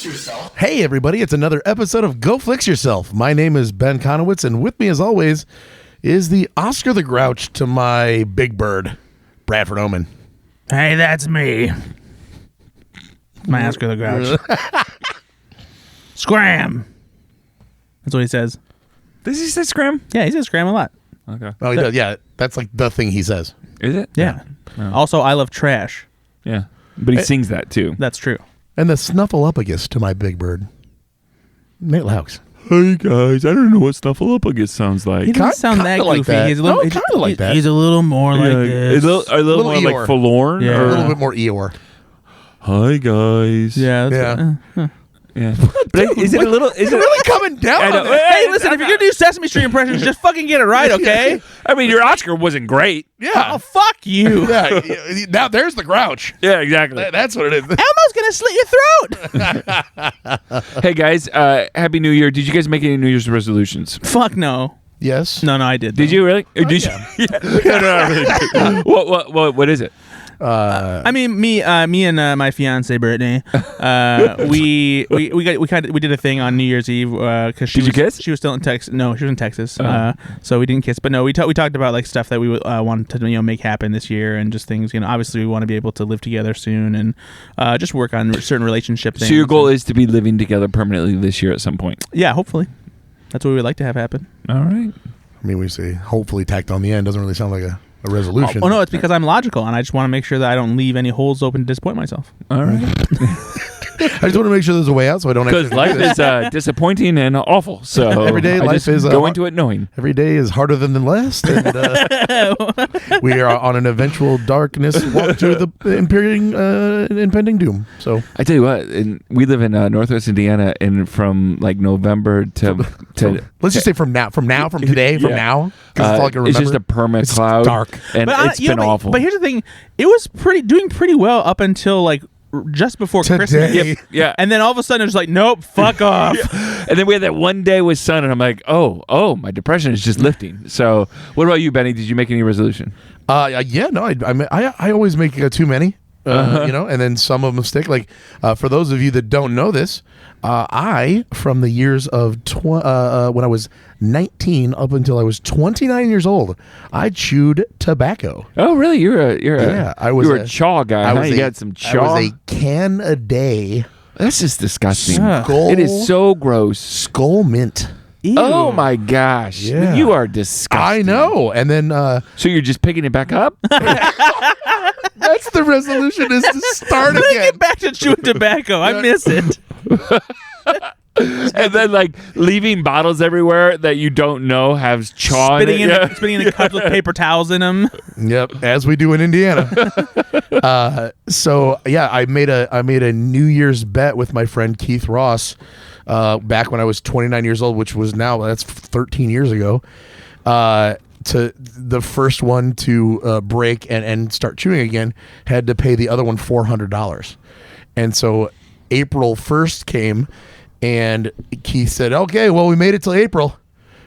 yourself. Hey, everybody, it's another episode of Go Flix Yourself. My name is Ben Conowitz, and with me, as always, is the Oscar the Grouch to my Big Bird, Bradford Oman. Hey, that's me. My Oscar the Grouch. Scram. That's what he says. Does he say scram? Yeah, he says scram a lot. Okay. Oh, he does. Yeah, that's like the thing he says. Is it? Yeah. Oh. Also, I love trash. Yeah. But he sings that too. That's true. And the Snuffleupagus to my Big Bird, Nate Laux. Hey guys, I don't know what Snuffleupagus sounds like. He doesn't sound that like goofy. that. He's a little, No, kinda like that. He's a little more like this. A little more Eeyore. like forlorn. Yeah. Or, A little bit more Eeyore. Hi guys. Yeah. Yeah. Yeah. But is it a little? Is It's it really coming down I on know. it. Hey, listen, if you're going to do Sesame Street impressions, just fucking get it right, okay? I mean, your Oscar wasn't great. Yeah. Oh, fuck you. Yeah. Now there's the Grouch. Yeah, exactly. That's what it is. Elmo's going to slit your throat. Hey guys, Happy New Year. Did you guys make any New Year's resolutions? Fuck no. Yes. No, I did. Did you really? Or did yeah. you? Yeah. No, I really did. What is it? I mean, me and my fiance Brittany, we did a thing on New Year's Eve because Did you kiss? She was still in Texas. No, she was in Texas, so we didn't kiss. But no, we talked about like stuff that we wanted to make happen this year and just things. Obviously we want to be able to live together soon and just work on certain relationship things. So your goal is to be living together permanently this year at some point. Yeah, hopefully. That's what we would like to have happen. All right. I mean, we say hopefully tacked on the end doesn't really sound like a resolution. Oh no, it's because I'm logical and I just want to make sure that I don't leave any holes open to disappoint myself. All right. I just want to make sure there's a way out so I don't Because actually life is disappointing and awful. So Every day I life just is, go into it knowing. Every day is harder than the last, and we are on an eventual darkness walk to the impending doom. So I tell you what, we live in Northwest Indiana, and from like November to let's just say from now, today, Yeah. now, because it's all I can it's remember. just a perma cloud, dark. and it's been awful. But here's the thing: it was doing pretty well up until like just before Today. Christmas. Yeah. And then all of a sudden, it's like, nope, fuck off. And then we had that one day with sun, and I'm like, oh, my depression is just lifting. So, what about you, Benny? Did you make any resolution? Yeah, no, I always make too many, and then some of them stick. Like for those of you that don't know this, I from the years of when I was 19 up until I was 29 years old, I chewed tobacco. Oh, really? You were a chaw guy. You had some chaw. I was a can a day. That's just disgusting. Skull, It is so gross. Skull mint. Ew. Oh my gosh! Yeah. You are disgusting. I know. And then So you're just picking it back up? that's the resolution is to start Let's again. get back to chewing tobacco. I miss it. And then like leaving bottles everywhere that you don't know have chaw Spitting in it. in the cups with paper towels in them. Yep, as we do in Indiana. So yeah, I made a New Year's bet with my friend Keith Ross back when I was 29 years old, which was that's 13 years ago. To the first one to break and start chewing again had to pay the other one $400, and so April 1st came. And Keith said, okay, well, we made it till April.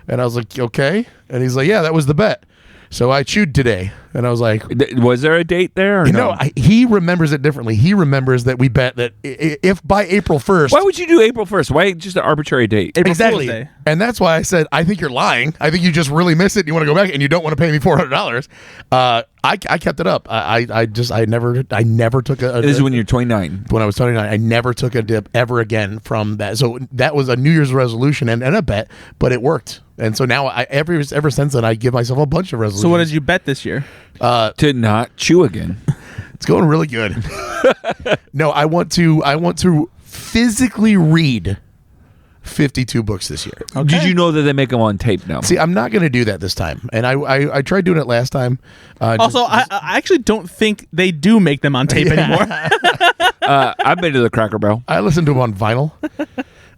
And I was like, okay. And he's like, yeah, that was the bet. So I chewed today. And I was like, Was there a date there? Or no? He remembers it differently. He remembers that we bet that if by April 1st. Why would you do April 1st? Why just an arbitrary date? April Exactly. Fool's Day. And that's why I said, I think you're lying. I think you just really miss it. And you want to go back and you don't want to pay me $400. I kept it up. I never took a. This is when you're 29. When I was 29, I never took a dip ever again from that. So that was a New Year's resolution and a bet, but it worked. And so now ever since then, I give myself a bunch of resolutions. So what did you bet this year? To not chew again. It's going really good. No, I want to physically read 52 books this year. Okay. Did you know that they make them on tape now? See, I'm not going to do that this time. And I tried doing it last time. Also, I actually don't think they do make them on tape anymore. I've been to the Cracker Barrel. I listen to them on vinyl.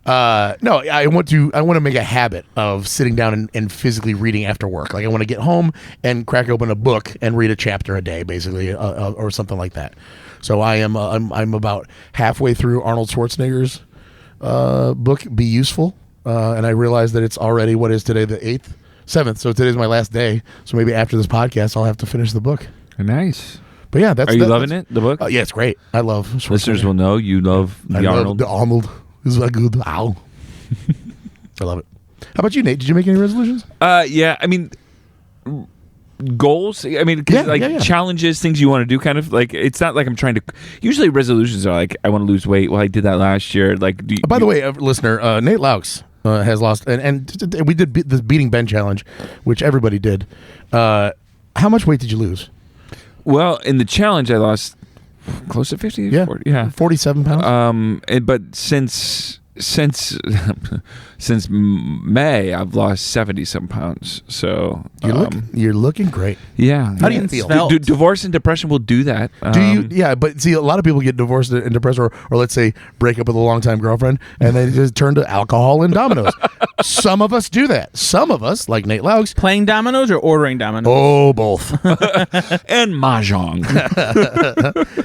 No, I want to make a habit of sitting down and physically reading after work. Like I want to get home and crack open a book and read a chapter a day, basically, or something like that. So I'm about halfway through Arnold Schwarzenegger's book, Be Useful, and I realize that it's already, what is today, the 7th. So today's my last day. So maybe after this podcast, I'll have to finish the book. Nice. But yeah, that's. Are you loving it? The book? Yeah, it's great. I love Schwarzenegger. Listeners will know you love the Arnold. The Arnold. It's like good. Ow. I love it. How about you, Nate? Did you make any resolutions? Yeah. I mean, goals. I mean, 'cause, challenges, things you want to do. Kind of like it's not like I'm trying to. Usually, resolutions are like I want to lose weight. Well, I did that last year. Like, by the way, listener, Nate Laux has lost, and we did this beating Ben challenge, which everybody did. How much weight did you lose? Well, in the challenge, I lost close to 50. Yeah, 40, 47 pounds. But since May, I've lost 70-some pounds. So you're looking great. Yeah. How do you feel? Divorce and depression will do that. Do you? Yeah, but see, a lot of people get divorced and depressed, or let's say break up with a longtime girlfriend, and they just turn to alcohol and dominoes. Some of us do that. Some of us, like Nate Laux, Playing dominoes or ordering dominoes? oh, both. And mahjong.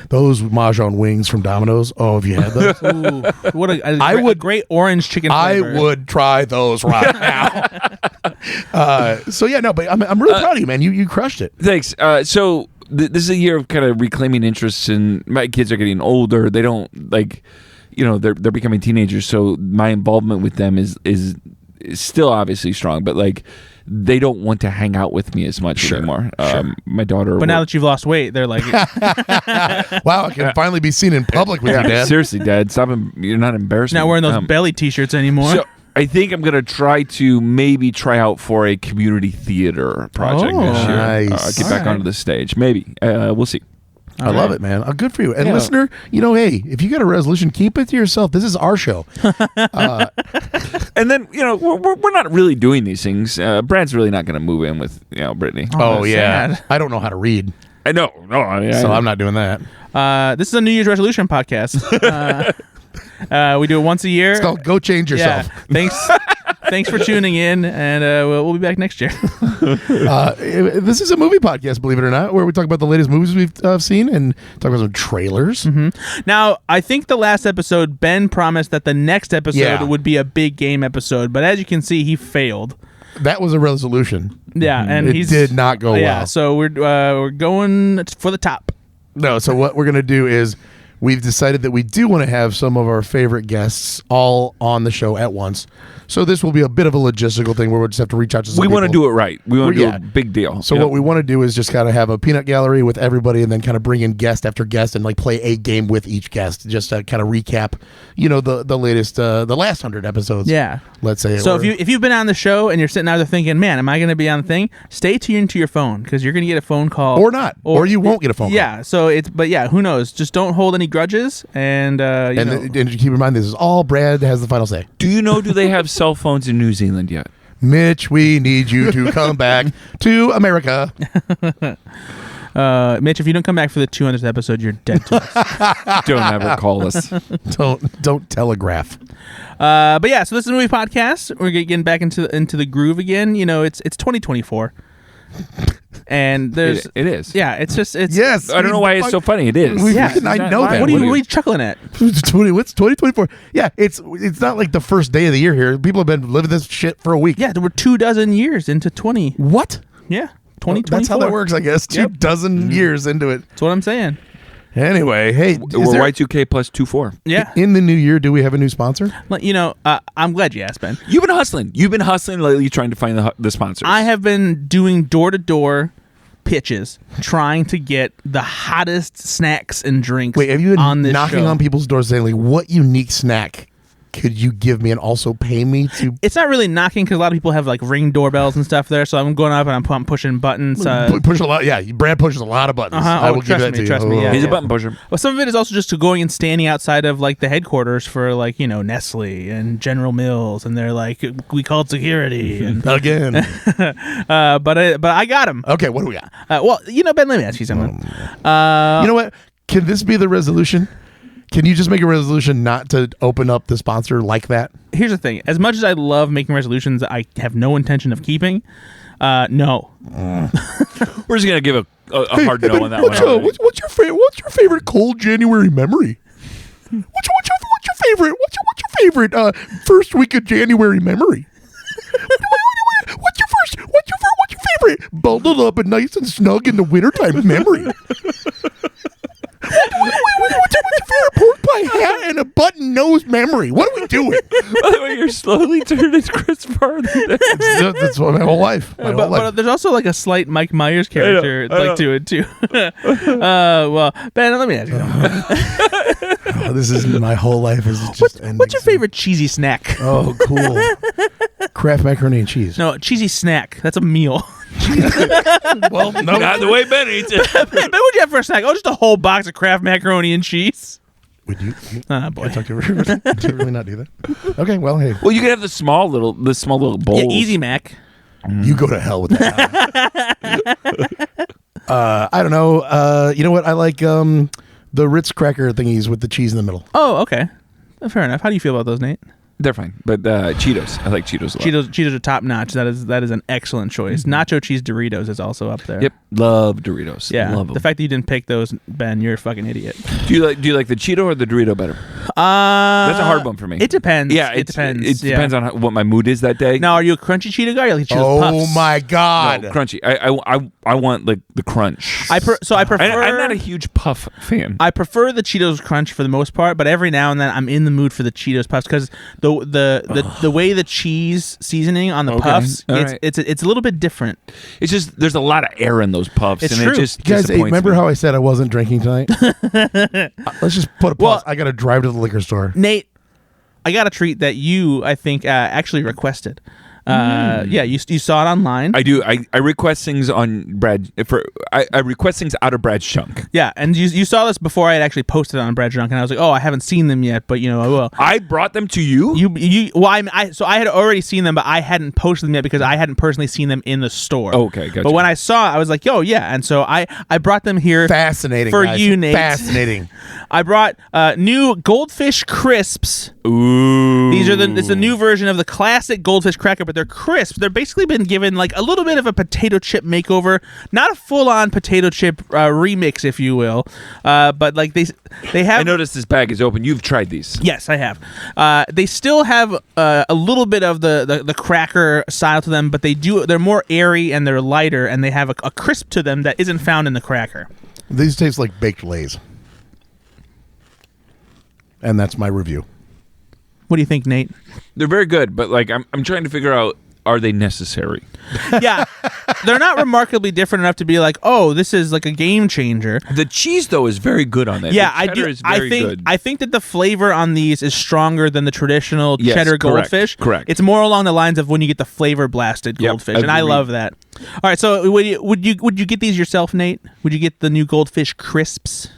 Those mahjong wings from Domino's. Oh, have you had those? Ooh, what I a would- great orange chicken I flavor. would try those right now. So yeah, no, but I'm really proud of you, man. You crushed it. Thanks. So this is a year of kind of reclaiming interests, and my kids are getting older. They don't they're becoming teenagers. So my involvement with them is still obviously strong, but like they don't want to hang out with me as much anymore. My daughter. But now that you've lost weight, they're like, Wow, I can finally be seen in public with you, Dad. seriously, Dad, stop. You're not embarrassing. not me. wearing those belly t-shirts anymore. So I think I'm gonna try to maybe try out for a community theater project Oh, this year. nice. Get back All right. onto the stage. Maybe. We'll see. I love it, man. Good for you. And Yeah. listener, hey, if you got a resolution, keep it to yourself. This is our show. And then we're not really doing these things. Brad's really not gonna move in with Brittany. Oh, that's yeah. sad. I don't know how to read, I know. No, so I'm not doing that. This is a New Year's resolution podcast. We do it once a year. It's called Go Change Yourself. Yeah. Thanks for tuning in, and we'll be back next year. This is a movie podcast, believe it or not, where we talk about the latest movies we've seen and talk about some trailers. Now, I think the last episode, Ben promised that the next episode Yeah. would be a big game episode, but as you can see, he failed. That was a resolution. Yeah, and It he's did not go Yeah, well. so we're going for the top. No, so what we're going to do is we've decided that we do want to have some of our favorite guests all on the show at once. So this will be a bit of a logistical thing where we'll just have to reach out to some We want to people. do it right. We want to Yeah. do a big deal. So what we want to do is just kind of have a peanut gallery with everybody, and then kind of bring in guest after guest and like play a game with each guest, just to kind of recap, the latest, the last 100 episodes. Yeah. Let's say. So or- if you've been on the show and you're sitting out there thinking, man, am I going to be on the thing? Stay tuned to your phone because you're going to get a phone call or not, or you won't get a phone call. Yeah. So who knows? Just don't hold any grudges, and And keep in mind, this is all Brad has the final say. Do they have cell phones in New Zealand yet? Mitch, we need you to come back to America. Mitch, if you don't come back for the 200th episode, you're dead to us. Don't ever call us. Don't telegraph. But yeah, so this is a movie podcast. We're getting back into the groove again. It's 2024, and there's It is. yeah, it's Yes, I don't know why it's so funny. It is. We- yeah. I know that. What are you chuckling at? What's 2024? Yeah, it's not like the first day of the year here. People have been living this shit for a week. Yeah, there were 24 years into 20. What? Yeah, 2024. That's how that works, I guess. Yep. 24 years into it. That's what I'm saying. Anyway, hey, We're Y2K plus 24. Yeah. in the new year, do we have a new sponsor? I'm glad you asked, Ben. You've been hustling. You've been hustling lately, trying to find the sponsors. I have been doing door-to-door pitches, trying to get the hottest snacks and drinks Wait, have you on been this knocking show. on people's doors saying, like, what unique snack could you give me and also pay me to It's not really knocking because a lot of people have like Ring doorbells and stuff there. So I'm going up and I'm pushing buttons. push a lot? Yeah, Brad pushes a lot of buttons. I will give trust that me, to you. trust me, yeah. He's a button pusher. Well, some of it is also just to going and standing outside of like the headquarters for like Nestle and General Mills, and they're like, we called security. And, Again. but I got him. Okay, what do we got? Well, Ben, let me ask you something. You know what? Can this be the resolution? Can you just make a resolution not to open up the sponsor like that? Here's the thing: as much as I love making resolutions, I have no intention of keeping. No. We're just gonna give a hard no on that what's one. what's your favorite cold January memory? What's your favorite first week of January memory? What's your favorite bundled up and nice and snug in the wintertime memory? What's your favorite pork pie hat and a button nose memory. What are we doing? By the way, you're slowly turning Chris Farley. That's what my whole life. But there's also like a slight Mike Myers character to it too. Well, Ben, let me ask you. This is my whole life is just ending. What's your favorite cheesy snack? Oh, cool. Kraft macaroni and cheese. No, cheesy snack. That's a meal. Well, no. Not the way Ben eats it. Ben, what'd you have for a snack? Oh, just a whole box of Kraft macaroni and cheese. Would you? Boy. Did you really not do that? Okay, well, hey. Well, you can have the small little bowls. Yeah, Easy Mac. You go to hell with that. I don't know. You know what? I like the Ritz cracker thingies with the cheese in the middle. Oh, okay. Fair enough. How do you feel about those, Nate? They're fine, but Cheetos. I like Cheetos a lot. Cheetos are top notch. That is an excellent choice. Nacho cheese Doritos is also up there. Yep, love Doritos. Yeah, love them. the fact that you didn't pick those, Ben, you're a fucking idiot. Do you like the Cheeto or the Dorito better? That's a hard one for me. It depends. Yeah, it depends. It depends on what my mood is that day. Now, are you a crunchy Cheeto guy or like Cheetos Puffs? Oh my god! No, crunchy. I want like the crunch. I prefer. I'm not a huge puff fan. I prefer the Cheetos Crunch for the most part, but every now and then I'm in the mood for the Cheetos Puffs because the way the cheese seasoning on the puffs, it's a little bit different. It's just there's a lot of air in those puffs, It's and true. it just Guys, hey, disappoints remember me. how I said I wasn't drinking tonight? Let's just put a pause. Well, I got to drive to the liquor store. Nate, I got a treat that you, I think, actually requested. Yeah, you saw it online. I do. I request things on Brad I request things out of Brad's chunk. Yeah, and you saw this before I had actually posted it on Brad's Junk, and I was like, oh, I haven't seen them yet, but I will. I brought them to you. So I had already seen them, but I hadn't posted them yet because I hadn't personally seen them in the store. Okay, gotcha. But when I saw, I was like, yo, yeah, and so I brought them here. Fascinating for guys. you, Nate. Fascinating. I brought new Goldfish Crisps. Ooh. It's a new version of the classic Goldfish cracker, but they're crisp. They're basically been given like a little bit of a potato chip makeover, not a full-on potato chip remix, if you will, but like they have. I noticed this bag is open. You've tried these. Yes, I have. They still have a little bit of the cracker style to them, but they're more airy and they're lighter, and they have a crisp to them that isn't found in the cracker. These taste like baked Lay's. And that's my review. What do you think, Nate? They're very good, but like I'm trying to figure out, are they necessary? Yeah, they're not remarkably different enough to be like, oh, this is like a game changer. The cheese though is very good on that. Yeah, the I cheddar do. Is very good. I think that the flavor on these is stronger than the traditional cheddar correct, goldfish. correct. It's more along the lines of when you get the flavor blasted goldfish, and I agreed. love that. All right, so would you get these yourself, Nate? Would you get the new Goldfish Crisps?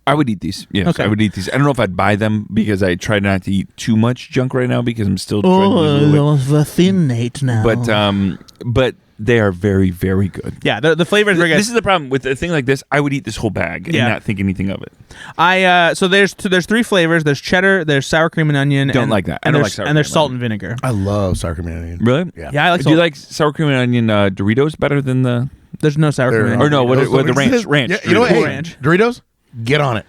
I would eat these. Yes, Okay. I would eat these. I don't know if I'd buy them because I try not to eat too much junk right now because I'm still trying to lose a little weight. the thin Nate now. But they are very, very good. Yeah, the flavor is very good. This is the problem with a thing like this. I would eat this whole bag and not think anything of it. So there's three flavors. There's cheddar, there's sour cream and onion. Don't like that. I don't like sour and there's cream salt and and vinegar. I love sour cream and onion. Really? Yeah. Yeah, I like. Do you like sour cream and onion Doritos better than the? There's no sour cream and onion. Or no, what the ranch? Yeah, you know what? Doritos. Hey, Ranch. Doritos, get on it.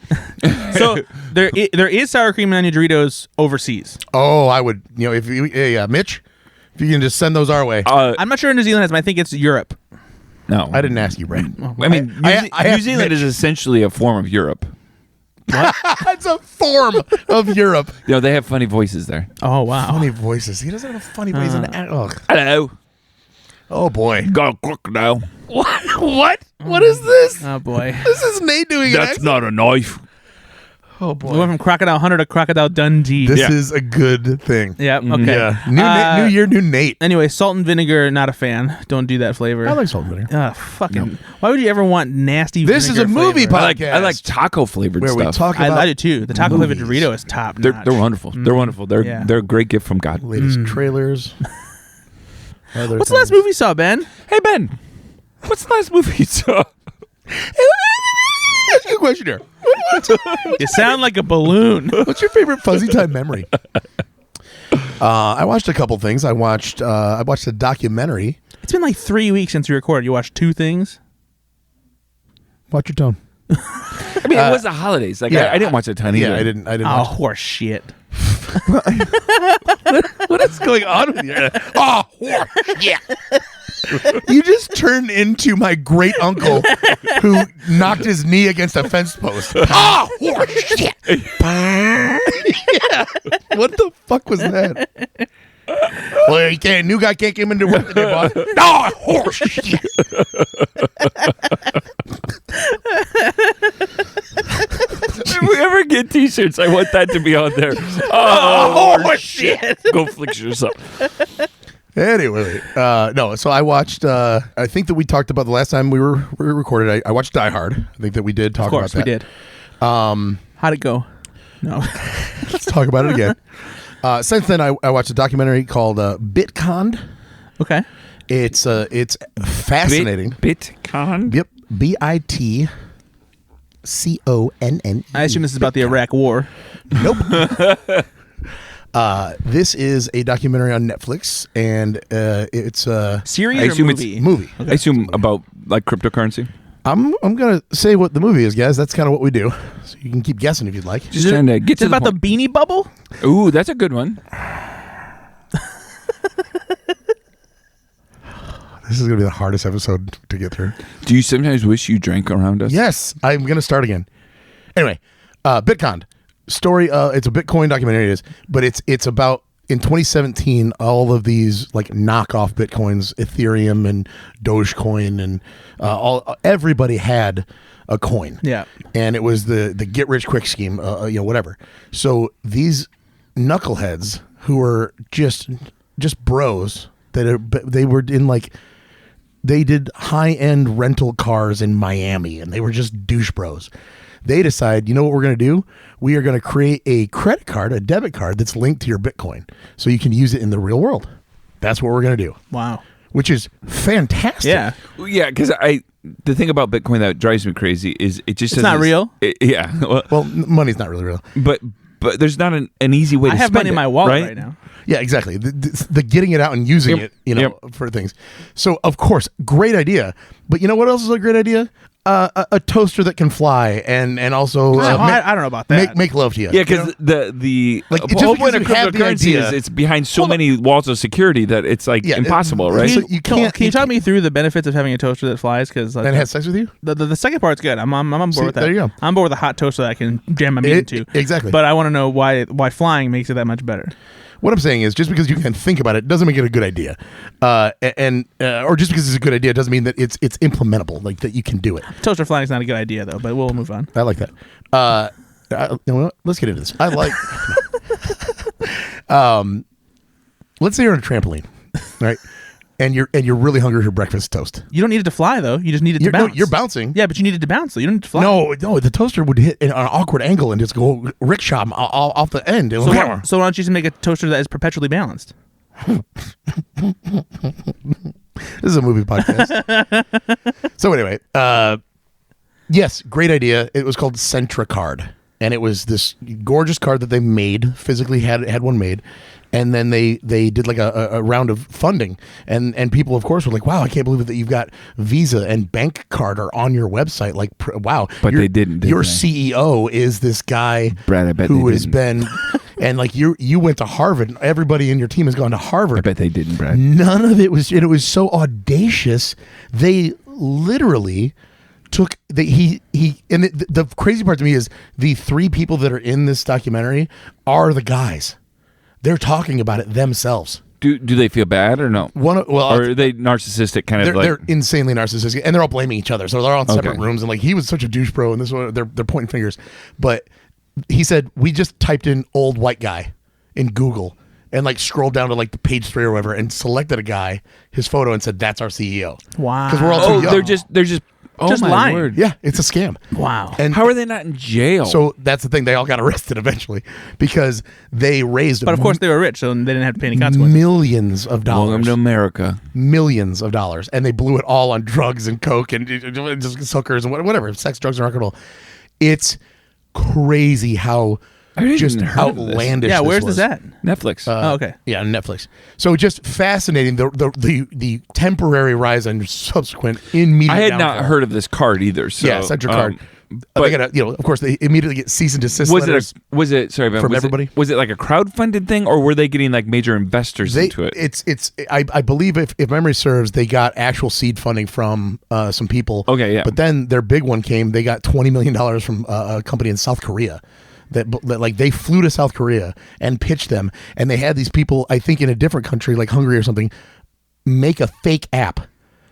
So there is sour cream and onion Doritos overseas. Oh, I would. If you, Mitch, if you can just send those our way. I'm not sure New Zealand has them. I think it's Europe. No, I didn't ask you, Brad. I mean, I New have Zealand Mitch. is essentially a form of Europe. It's a form of Europe. They have funny voices there. Oh wow. Funny voices. He doesn't have a funny voice. Hello, Oh boy. got a crocodile. What? What is this? Oh boy. This is Nate doing That's it. not a knife. Oh We went from Crocodile Hunter to Crocodile Dundee. This is a good thing. Yeah. Okay. Yeah. New year, new Nate. Anyway, salt and vinegar, not a fan. Don't do that flavor. I like salt and vinegar. Fucking. Why would you ever want nasty? This is vinegar a movie flavor? podcast. I like taco flavored Where we stuff. talk about I do too. The taco flavored movies. Dorito is top. They're notch. wonderful. They're wonderful. They're Yeah. they're a great gift from God. latest trailers. What's the last movie you saw, Ben? Hey Ben, what's the last movie you saw? Ask you a question here. You sound like a balloon. What's your favorite fuzzy time memory? I watched a couple things. I watched a documentary. It's been like 3 weeks since we recorded. You watched 2 things. Watch your tone. I mean, it was the holidays. Like I didn't watch a ton either. Yeah, I didn't. Oh, Watch. horse shit. What is going on with you? Oh, yeah. You just turned into my great uncle who knocked his knee against a fence post. Oh, shit. Yeah. What the fuck was that? Well, new guy can't come into work today, boss. No, horse shit. If we ever get T-shirts, I want that to be on there. Oh shit! Go fix yourself. Anyway, no. So I watched. I think that we talked about the last time we were recorded. I watched Die Hard. I think that we did talk about that. Of course, we did. How'd it go? No. Let's talk about it again. Since then, I watched a documentary called Bitcon. Okay. It's fascinating. Bitcon. Yep. BITCONN. I assume this is about the Iraq War. Nope. This is a documentary on Netflix, and it's a series I or assume movie? it's movie. I assume about like cryptocurrency. I'm gonna say what the movie is, guys. That's kind of what we do. So you can keep guessing if you'd like. Just trying to get Is it to about the Beanie Bubble? Ooh, that's a good one. This is gonna be the hardest episode to get through. Do you sometimes wish you drank around us? Yes, I'm gonna start again. Anyway, Bitcoin story. It's a Bitcoin documentary. It is, but it's about in 2017 all of these like knockoff Bitcoins, Ethereum and Dogecoin, and everybody had a coin. Yeah, and it was the get rich quick scheme. Whatever. So these knuckleheads who were just bros they were in like. They did high-end rental cars in Miami, and they were just douche bros. They decide, you know what we're going to do? We are going to create a credit card, a debit card that's linked to your Bitcoin, so you can use it in the real world. That's what we're going to do. Wow. Which is fantastic. Yeah. Yeah, because the thing about Bitcoin that drives me crazy is it just it's not real. Yeah. Well, money's not really real. But there's not an easy way to spend it. I have money in my wallet right now. Yeah, exactly. The getting it out and using it, for things. So, of course, great idea. But you know what else is a great idea? A toaster that can fly and also I don't know about that. Make love to you. Yeah, because the like, whole point of have the cryptocurrency idea- is it's behind so many walls of security that it's like impossible, right? So you can't. Can you talk me through the benefits of having a toaster that flies? Because and has sex with you? The second part's good. I'm on board with that. There you go. I'm on board with a hot toaster that I can jam my meat into. Exactly. But I want to know why flying makes it that much better. What I'm saying is, just because you can think about it doesn't make it a good idea, or just because it's a good idea doesn't mean that it's implementable, like that you can do it. Toaster flying is not a good idea, though. But we'll move on. I like that. You know what? Let's get into this. I like. Let's say you're on a trampoline, right? And you're really hungry for breakfast toast. You don't need it to fly, though. You just need it to bounce. No, you're bouncing. Yeah, but you need it to bounce, so you don't need to fly. No, the toaster would hit an awkward angle and just go rickshaw off the end. So why don't you just make a toaster that is perpetually balanced? This is a movie podcast. So anyway, yes, great idea. It was called Centra Card, and it was this gorgeous card that they made, physically had one made. And then they did like a round of funding, and people, of course, were like, "Wow, I can't believe it that you've got Visa and bank card are on your website." Like, wow! But they didn't. Your CEO is this guy, Brad, I bet who they has been, and like you went to Harvard. And everybody in your team has gone to Harvard. I bet they didn't, Brad. None of it was. It was so audacious. They literally took the crazy part to me is the three people that are in this documentary are the guys. They're talking about it themselves. Do they feel bad or no? Or are they narcissistic kind of like? They're insanely narcissistic, and they're all blaming each other. So they're all in separate rooms, and like he was such a douche bro, and this one they're pointing fingers. But he said we just typed in old white guy in Google and like scrolled down to like the page 3 or whatever, and selected a guy, his photo, and said that's our CEO. Wow. Because we're all too young. They're just. Oh, Just my lying. word. Yeah, it's a scam. Wow. And how are they not in jail? So that's the thing. They all got arrested eventually because they raised. But of course they were rich, so they didn't have to pay any consequences. Millions of dollars. Welcome to America. Millions of dollars, and they blew it all on drugs and coke and just hookers and whatever, sex, drugs, and rock and roll. It's crazy how just outlandish. Yeah, this where's was. this at? Netflix. Okay. Yeah, Netflix. So just fascinating the temporary rise and subsequent immediate. I had downfall. not heard of this card either. So, Yeah, Centra Card. but they gotta, of course, they immediately get cease and desist letters. Was it sorry, Ben, from was everybody? Was it like a crowdfunded thing, or were they getting like major investors into it? I believe if memory serves, they got actual seed funding from some people. Okay, yeah. But then their big one came. They got $20 million from a company in South Korea that like they flew to South Korea and pitched them, and they had these people, I think in a different country like Hungary or something, make a fake app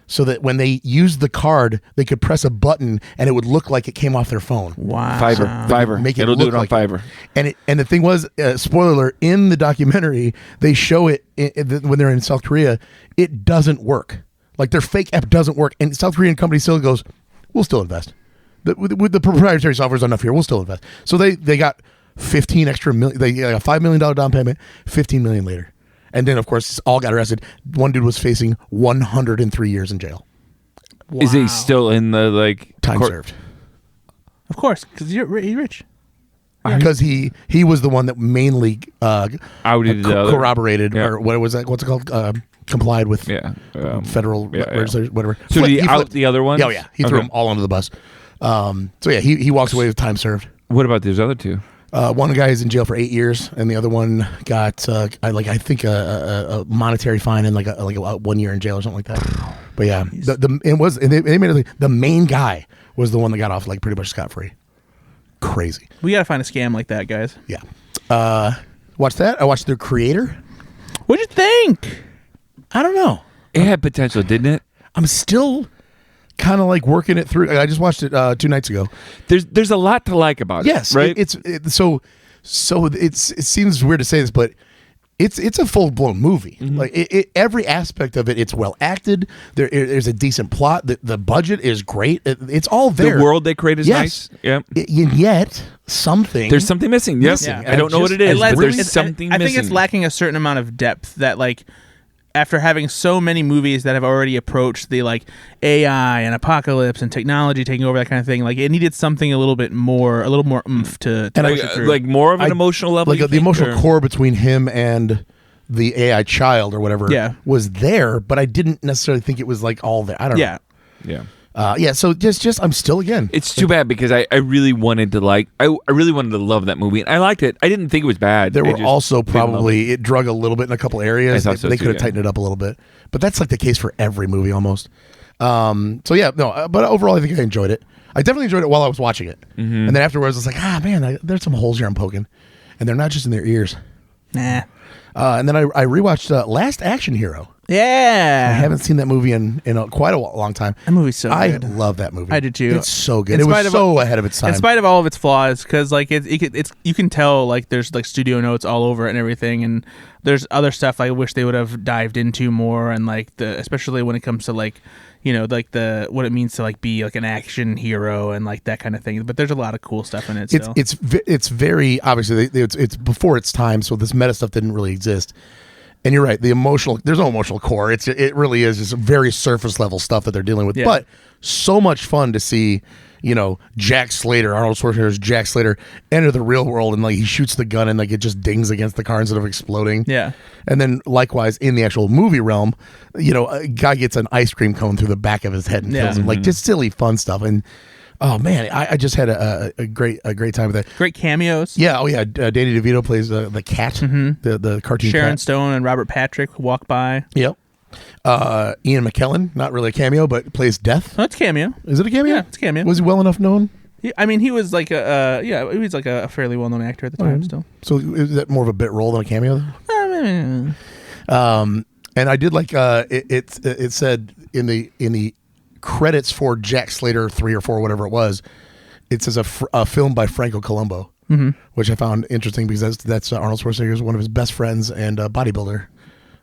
so that when they used the card, they could press a button and it would look like it came off their phone. Wow. Fiverr. It'll do it on Fiverr. And the thing was, spoiler alert, in the documentary, they show it when they're in South Korea, it doesn't work. Like their fake app doesn't work, and South Korean company still goes, we'll still invest. With the proprietary software is enough here, we'll still invest. So they got 15 extra million. They got a $5 million down payment, 15 million later, and then of course all got arrested. One dude was facing 103 years in jail. Wow. Is he still in the Time served? Of course, because he's rich. Because he was the one that mainly outed corroborated or what was that? What's it called? Complied with federal legislation, whatever. So did he out the other ones? Oh yeah, he threw them all under the bus. So yeah, he walks away with time served. What about those other two? One guy is in jail for 8 years, and the other one got I think a monetary fine and like a 1 year in jail or something like that. But yeah, they made it the main guy was the one that got off like pretty much scot free. Crazy. We gotta find a scam like that, guys. Yeah. Watch that. I watched their creator. What'd you think? I don't know. It had potential, didn't it? I'm still kind of like working it through. I just watched it 2 nights ago. There's a lot to like about it. Yes, right. So it seems weird to say this, but it's a full blown movie. Mm-hmm. Like every aspect of it, it's well acted. There's a decent plot. The budget is great. It's all there. The world they create is nice. Yeah. And yet there's something missing. Yes, Yeah. I don't know what it is, but there's something missing. I think it's lacking a certain amount of depth that like. After having so many movies that have already approached the like AI and apocalypse and technology taking over, that kind of thing, like it needed something a little more oomph to push it through. Like more of an emotional level, like the emotional core between him and the AI child or whatever was there, but I didn't necessarily think it was like all there. I don't know. Yeah. So just I'm still again. It's too bad because I really wanted to I really wanted to love that movie and I liked it. I didn't think it was bad. There were also probably it drug a little bit in a couple areas. They could have tightened it up a little bit, but that's like the case for every movie almost. So yeah, no, but overall I think I enjoyed it. I definitely enjoyed it while I was watching it, and then afterwards I was like, man, there's some holes here I'm poking, and they're not just in their ears. Nah. And then I rewatched Last Action Hero. Yeah, I haven't seen that movie in quite a long time. That movie's so good. I love that movie. I do too. It's so good. It was so ahead of its time. In spite of all of its flaws, because like it's you can tell like there's like studio notes all over it and everything, and there's other stuff I wish they would have dived into more, and like especially when it comes to like like what it means to like be like an action hero and like that kind of thing. But there's a lot of cool stuff in it. It's very obviously it's before its time, so this meta stuff didn't really exist. And you're right. There's no emotional core. It really is just very surface level stuff that they're dealing with. Yeah. But so much fun to see, Jack Slater, Arnold Schwarzenegger's Jack Slater, enter the real world and like he shoots the gun and like it just dings against the car instead of exploding. Yeah. And then likewise in the actual movie realm, a guy gets an ice cream cone through the back of his head and kills him. Like just silly fun stuff. And oh man, I just had a great time with that. Great cameos. Yeah. Oh yeah. Danny DeVito plays the cat, the cartoon. Sharon cat. Stone and Robert Patrick walk by. Yep. Ian McKellen, not really a cameo, but plays Death. Oh, it's cameo. Is it a cameo? Yeah, it's a cameo. Was he well enough known? I mean, he was like he was like a fairly well known actor at the time. Still. So is that more of a bit role than a cameo? And I did like it said in the credits for Jack Slater 3 or 4, whatever it was, it says a film by Franco Columbo, which I found interesting because that's Arnold Schwarzenegger's one of his best friends and a bodybuilder.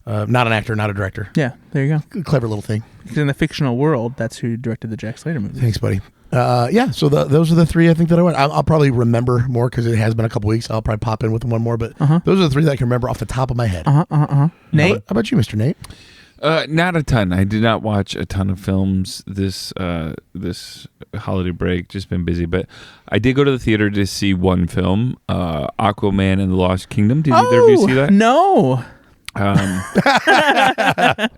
Not an actor, not a director. Yeah, there you go. Clever little thing. Because in the fictional world, that's who directed the Jack Slater movie. Thanks, buddy. So those are the 3 I think that I went. I'll probably remember more because it has been a couple weeks. I'll probably pop in with one more, but those are the 3 that I can remember off the top of my head. Nate? How about you, Mr. Nate? Not a ton. I did not watch a ton of films this holiday break. Just been busy, but I did go to the theater to see one film, Aquaman and the Lost Kingdom. Did either of you see that? No.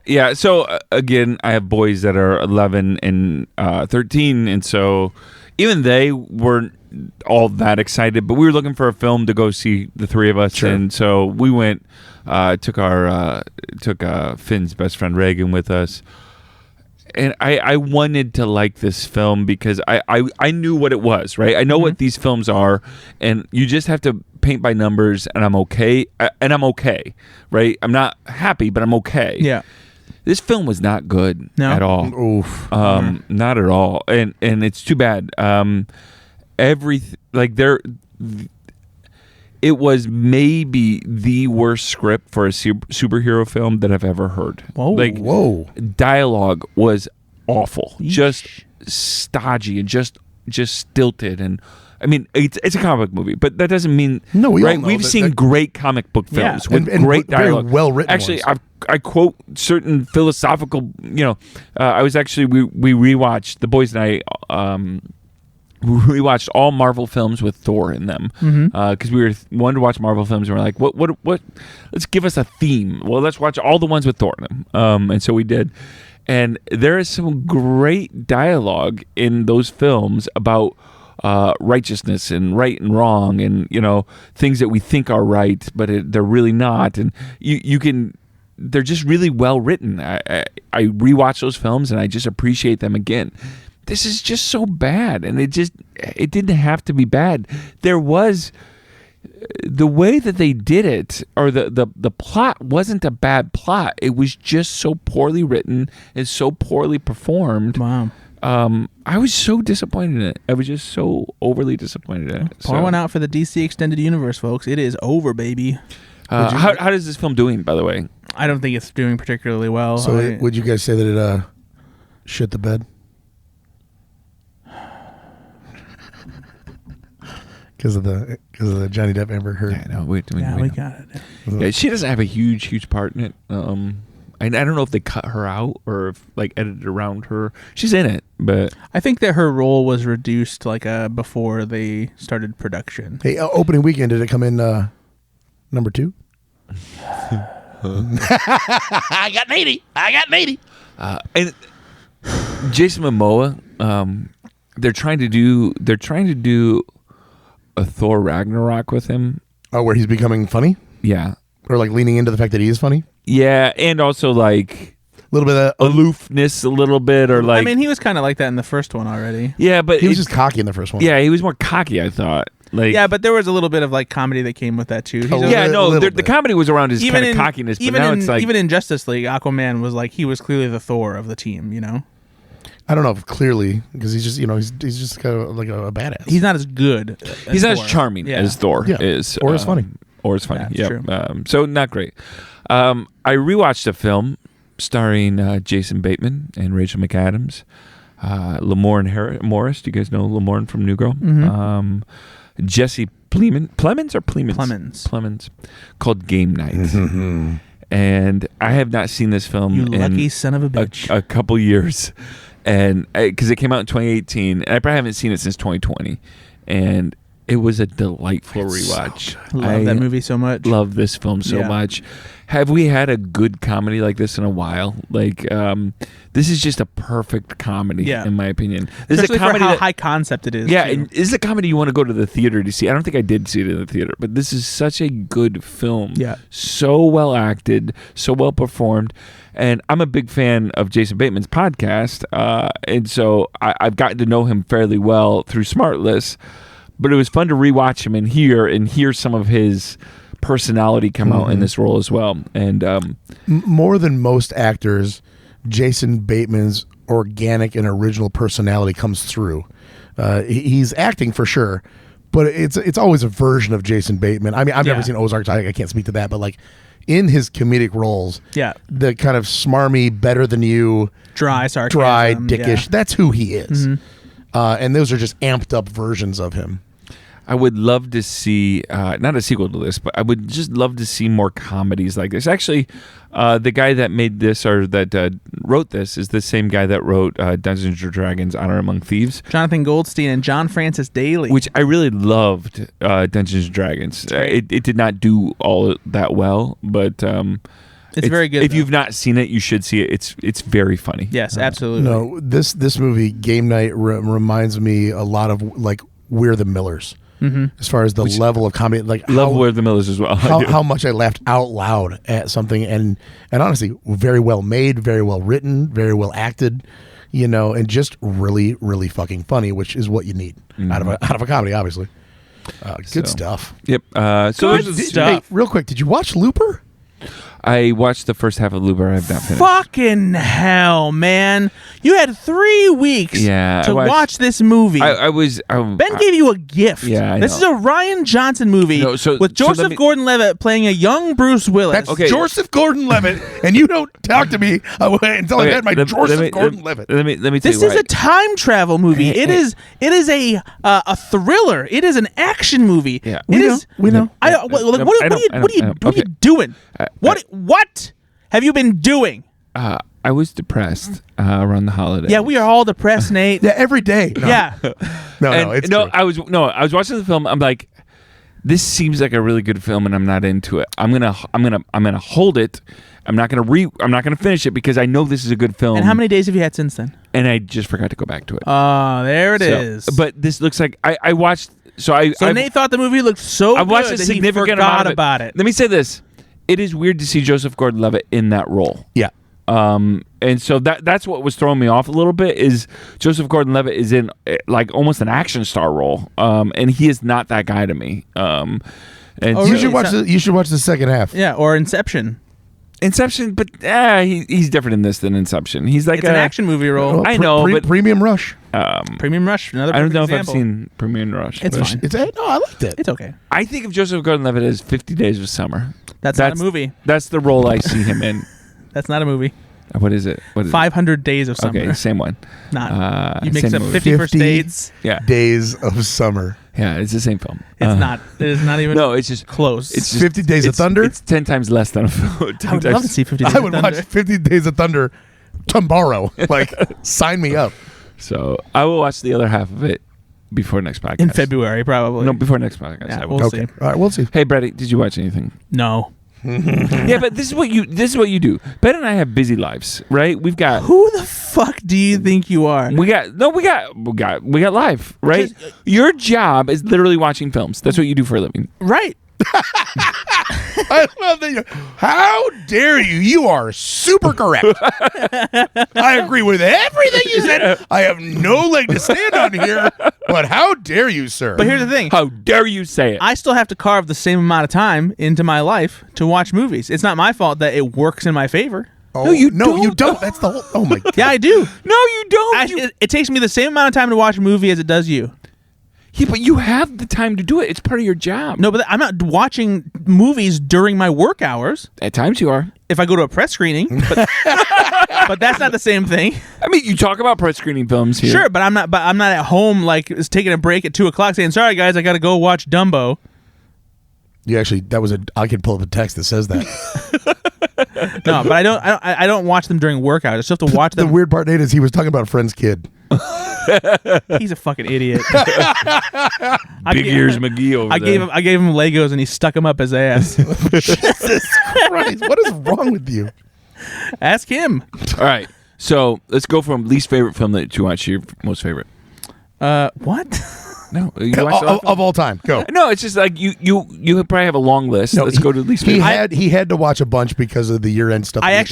Yeah. So again, I have boys that are 11 and 13, and so even they weren't all that excited. But we were looking for a film to go see, the 3 of us, sure. And so we went. Took Finn's best friend Reagan with us, and I wanted to like this film because I knew what it was, right? I know what these films are, and you just have to paint by numbers, and I'm okay. Right? I'm not happy, but I'm okay. Yeah. This film was not good at all. Oof. Not at all, and it's too bad. It was maybe the worst script for a superhero film that I've ever heard. Whoa. Dialogue was awful. Yeesh. Just stodgy and just stilted. And I mean, it's a comic book movie, but that doesn't mean We've seen great comic book films with and great dialogue, very well written. Actually, ones. I quote certain philosophical. I was actually we rewatched, the boys and I. We watched all Marvel films with Thor in them because we wanted to watch Marvel films, and we're like, what? Let's give us a theme. Well, let's watch all the ones with Thor in them, and so we did. And there is some great dialogue in those films about righteousness and right and wrong, and things that we think are right, but they're really not. And they're just really well written. I rewatch those films and I just appreciate them again. This is just so bad, and it didn't have to be bad. There was the way that they did it, or the plot wasn't a bad plot. It was just so poorly written and so poorly performed. Wow. I was so disappointed in it. I was just so overly disappointed in it. Pour one out for the DC Extended Universe, folks. It is over, baby. How does this film doing, by the way? I don't think it's doing particularly well. So would you guys say that it shit the bed? Because of the Johnny Depp Amber Heard. Yeah, no, we got it. Yeah, she doesn't have a huge part in it. I don't know if they cut her out or if edited around her. She's in it, but I think that her role was reduced before they started production. Hey, opening weekend, did it come in number 2? I got 80. And Jason Momoa, they're trying to do a Thor Ragnarok with him. Oh, where he's becoming funny? Yeah. Or leaning into the fact that he is funny? Yeah, and also a little bit of aloofness, a little bit, or I mean, he was kind of like that in the first one already. Yeah, but he was just cocky in the first one. Yeah, he was more cocky, I thought. Yeah, but there was a little bit of comedy that came with that too. The comedy was around his kind of cockiness. But now it's even in Justice League, Aquaman was he was clearly the Thor of the team. I don't know if clearly, because he's just he's just kind of like a badass. He's not as good. He's not as charming as Thor is, or as funny. Yeah, true. So not great. I rewatched a film starring Jason Bateman and Rachel McAdams, Lamorne Morris. Do you guys know Lamorne from New Girl? Mm-hmm. Jesse Plemons, called Game Night. Mm-hmm. And I have not seen this film you in lucky son of a bitch. A couple years, and because it came out in 2018, and I probably haven't seen it since 2020, and it was a delightful rewatch. So love that movie so much. Love this film so much. Have we had a good comedy like this in a while? This is just a perfect comedy, in my opinion. This Especially is a comedy for how high concept it is. Yeah, and this is a comedy you want to go to the theater to see. I don't think I did see it in the theater, but this is such a good film. Yeah. So well acted, so well performed. And I'm a big fan of Jason Bateman's podcast, and so I've gotten to know him fairly well through Smartless. But it was fun to rewatch him and hear some of his personality come out in this role as well. And more than most actors, Jason Bateman's organic and original personality comes through. He's acting for sure, but it's always a version of Jason Bateman. I mean, I've never seen Ozark. I can't speak to that, but in his comedic roles, the kind of smarmy, better than you, dry sarcasm, dry, dickish. That's who he is. And those are just amped up versions of him. I would love to see, not a sequel to this, but I would just love to see more comedies like this. Actually, the guy that made this, or that wrote this, is the same guy that wrote Dungeons & Dragons: Honor Among Thieves. Jonathan Goldstein and John Francis Daley. Which I really loved, Dungeons & Dragons. It did not do all that well, but... It's very good. If you've not seen it, you should see it. It's very funny. Yes, absolutely. No, this movie, Game Night, reminds me a lot of We're the Millers. as far as the level of comedy. Like Love Where the Millers as well. How much I laughed out loud at something, and honestly, very well made, very well written, very well acted, and just really, really fucking funny, which is what you need out of a comedy, obviously. Good stuff. Yep. Hey, real quick, did you watch Looper? I watched the first half of Looper. I have not finished. Fucking hell, man! You had 3 weeks to watch this movie. Ben gave you a gift. Yeah, this is a Ryan Johnson movie with Joseph Gordon-Levitt playing a young Bruce Willis. That's Joseph Gordon-Levitt, and you don't talk to me until I had my Joseph Gordon-Levitt. Let me tell you. This is a time travel movie. It is a thriller. It is an action movie. Yeah, we know. What are you doing? What have you been doing? I was depressed around the holidays. Yeah, we are all depressed, Nate. Yeah, every day. No. Yeah. It's true. I was watching the film. I'm like, this seems like a really good film, and I'm not into it. I'm gonna hold it. I'm not gonna finish it because I know this is a good film. And how many days have you had since then? And I just forgot to go back to it. Oh, there it is. But this looks like I watched. So Nate thought the movie looked so good. I watched a significant amount about it. Let me say this. It is weird to see Joseph Gordon-Levitt in that role. Yeah. And so that's what was throwing me off a little bit is Joseph Gordon-Levitt is in like almost an action star role. And he is not that guy to me. And you should watch the second half. Yeah, or Inception. But he's different in this than Inception. He's like an action movie role. I know, but Premium Rush. Premium Rush. Another. I don't know example. if I've seen Premium Rush. It's fine. No, I liked it. It's okay. I think of Joseph Gordon-Levitt as 50 Days of Summer. That's not a movie. That's the role I see him in. That's not a movie. What is it? 500 Days of Summer. Okay, same one. Not. You mix up movie. 50 First Dates. Yeah. Days of Summer. Yeah, it's the same film. It's not. It is not even. No, it's just close. It's just, 50 Days of Thunder. It's 10 times less than a film. I would love to see 50 Days of Thunder. I would watch 50 Days of Thunder tomorrow. Like, sign me up. So I will watch the other half of it before next podcast. In February, probably. No, before next podcast. Yeah, I will. we'll see. All right, we'll see. Hey, Brady, did you watch anything? No. Yeah, but this is what you do. Ben and I have busy lives, right? We've got. Who the fuck do you think you are? We got life, right? Your job is literally watching films. That's what you do for a living, Right. I love that. How dare you? You are super correct. I agree with everything you said. I have no leg to stand on here, but how dare you, sir? But here's the thing. How dare you say it? I still have to carve the same amount of time into my life to watch movies. It's not my fault that it works in my favor. Oh, no, you don't. That's the whole. Oh my god. Yeah, I do. No, you don't. It takes me the same amount of time to watch a movie as it does you. Yeah, but you have the time to do it. It's part of your job. No, but I'm not watching movies during my work hours. At times you are. If I go to a press screening, but, but that's not the same thing. I mean, you talk about press screening films here. Sure, but I'm not at home like taking a break at 2:00 saying, "Sorry guys, I got to go watch Dumbo." You actually, I can pull up a text that says that. No, but I don't watch them during work hours. I still have to watch them. The weird part, Nate, is he was talking about a friend's kid. He's a fucking idiot. Big Ears McGee over there. I gave him Legos and he stuck them up his ass. Jesus Christ, what is wrong with you? Ask him. All right, so let's go from least favorite film that you watch to your most favorite. What? No, you watched of all time. Go. No, it's just like you probably have a long list. No, let's go to least favorite. He had to watch a bunch because of the year-end stuff. I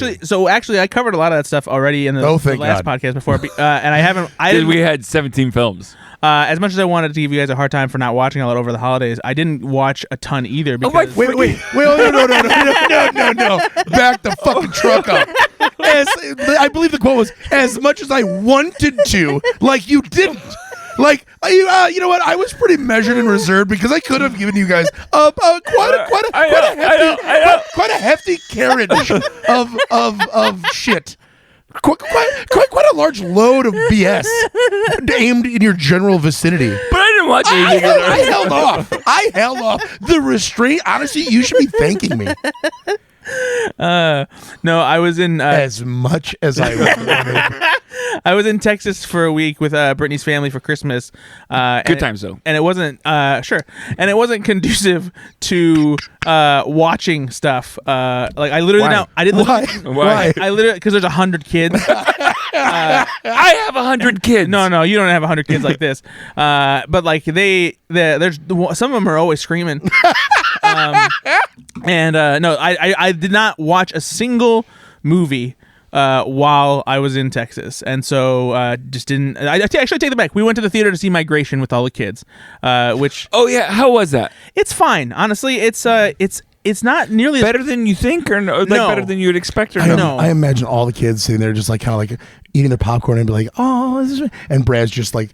covered a lot of that stuff already in the last podcast before, and I haven't. We had 17 films. As much as I wanted to give you guys a hard time for not watching all that over the holidays, I didn't watch a ton either. Because wait, no. Back the fucking truck up. I believe the quote was, as much as I wanted to, like you didn't. Like, you know what? I was pretty measured and reserved because I could have given you guys quite a hefty carriage of shit. Quite a large load of BS aimed in your general vicinity. But I didn't watch anything. I held off. The restraint. Honestly, you should be thanking me. No, I was in as much as I wanted. I was in Texas for a week with Brittany's family for Christmas. Good times though. And it wasn't and it wasn't conducive to watching stuff. Like I literally Why? I did Why? I literally because there's 100 kids. I have 100 kids. No, you don't have 100 kids like this. But like there's some of them are always screaming. No, I did not watch a single movie while I was in Texas, and so just didn't. I actually take it back. We went to the theater to see Migration with all the kids, which Oh yeah, how was that? it's fine. Honestly, it's not nearly Better than you think, or no? Like No. better than you would expect, or I, no? No. I imagine all the kids sitting there just like kind of like eating their popcorn and be like, "Oh," and Brad's just like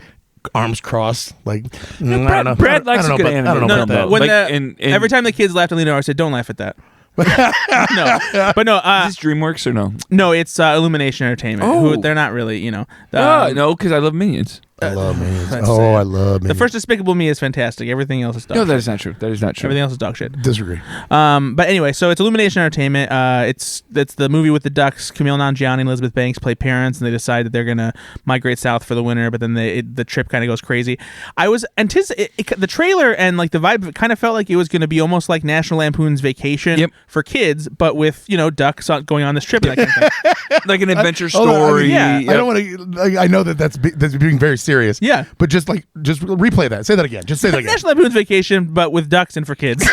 arms crossed, like I don't know. Brad likes I don't a know good about- I don't know anime. about No, that. no, when Like, the, and every time the kids laughed, I leaned over. I said, "Don't laugh at that." No, but no, is this DreamWorks or no? no, it's Illumination Entertainment. Oh. Who they're not really, No, because I love Minions. I love Minions. that's Oh, sad. I love Minions. The first Despicable Me is fantastic. Everything else is dog No, shit. that is not true. That is not true. Everything else is dog shit. Disagree. But anyway, so it's Illumination Entertainment. It's the movie with the ducks. Camille Nanjiani and Elizabeth Banks play parents, and they decide that they're gonna migrate south for the winter. But then the trip kind of goes crazy. I was the trailer and like the vibe of it kind of felt like it was gonna be almost like National Lampoon's Vacation Yep. for kids, but with ducks going on this trip. And that kind of thing. like an adventure Hold on, I mean, story. yeah, I don't want to. I know that's being very serious. Yeah. but just replay that. Say that again. Just say that again. National Lampoon's Vacation, but with ducks and for kids.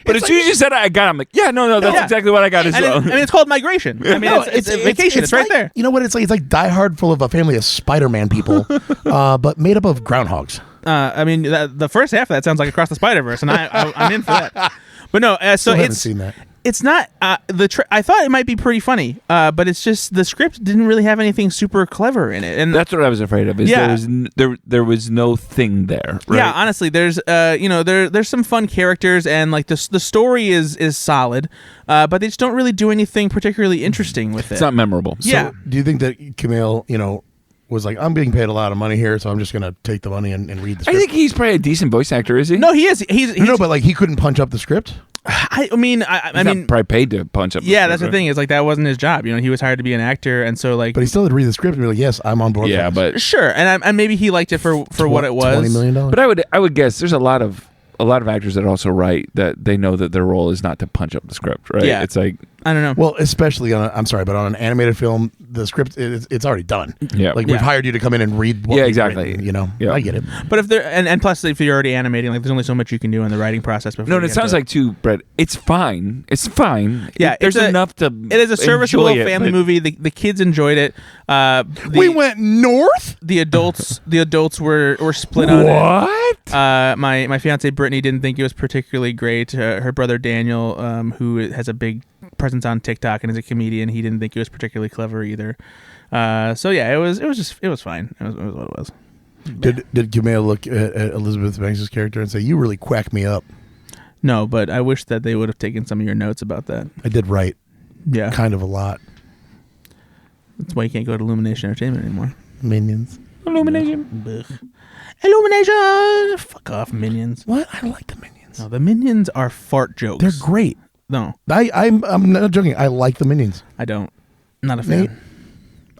But as soon as you said it, I got it. I'm like, yeah, no, that's Yeah. exactly what I got as And well. it's called Migration. I mean, No, it's a vacation. It's right like, there. You know what? It's like Die Hard full of a family of Spider-Man people, but made up of groundhogs. I mean, the first half of that sounds like Across the Spider-Verse, and I'm in for that. But no, so Still haven't it's seen that. it's not I thought it might be pretty funny, but it's just the script didn't really have anything super clever in it, and That's what I was afraid of. Is Yeah. there was no thing there. Right? yeah, honestly, there's there's some fun characters, and like the story is solid, but they just don't really do anything particularly interesting with it. It's not memorable. Yeah. So, do you think that Camille, was like, I'm being paid a lot of money here, so I'm just gonna take the money and read the I script? think he's probably a decent voice actor, is he? No, he is. He's No, but like he couldn't punch up the script. I mean, He's not probably paid to punch up. yeah, that's the thing is like that wasn't his job. He was hired to be an actor, and so like But he still had to read the script and be like, yes, I'm on board. Yeah, for this. but sure, and maybe he liked it for what it was. $20 million. but I would guess there's a lot of actors that also write that they know that their role is not to punch up the script, right? Yeah. It's like, I don't know. Well, especially on I'm sorry, but on an animated film, the script it's already done. yeah, Like Yeah. we've hired you to come in and read. What Yeah, we've exactly. written, Yeah. I get it. But if they're and plus if you're already animating, like there's only so much you can do in the writing process. Before no, and you it have sounds to- like too, Brett. It's fine. It's fine. Yeah, there's it's a- enough to. it is a serviceable enjoy it, family but- movie. The kids enjoyed it. We went north. The adults were split on it. What? My fiance Brittany didn't think it was particularly great. Her brother Daniel, who has a big presence on TikTok and is a comedian, he didn't think it was particularly clever either. So yeah, it was fine. It was what it was. Did Camille look at Elizabeth Banks' character and say, "You really quack me up"? No, but I wish that they would have taken some of your notes about that. I did write Yeah, kind of a lot. that's why you can't go to Illumination Entertainment anymore. Minions. Illumination. Ugh. Illumination. Fuck off, Minions. What? I like the Minions. No, the Minions are fart jokes. They're great. No, I'm not joking. I like the Minions. I don't. Not a fan. Nate?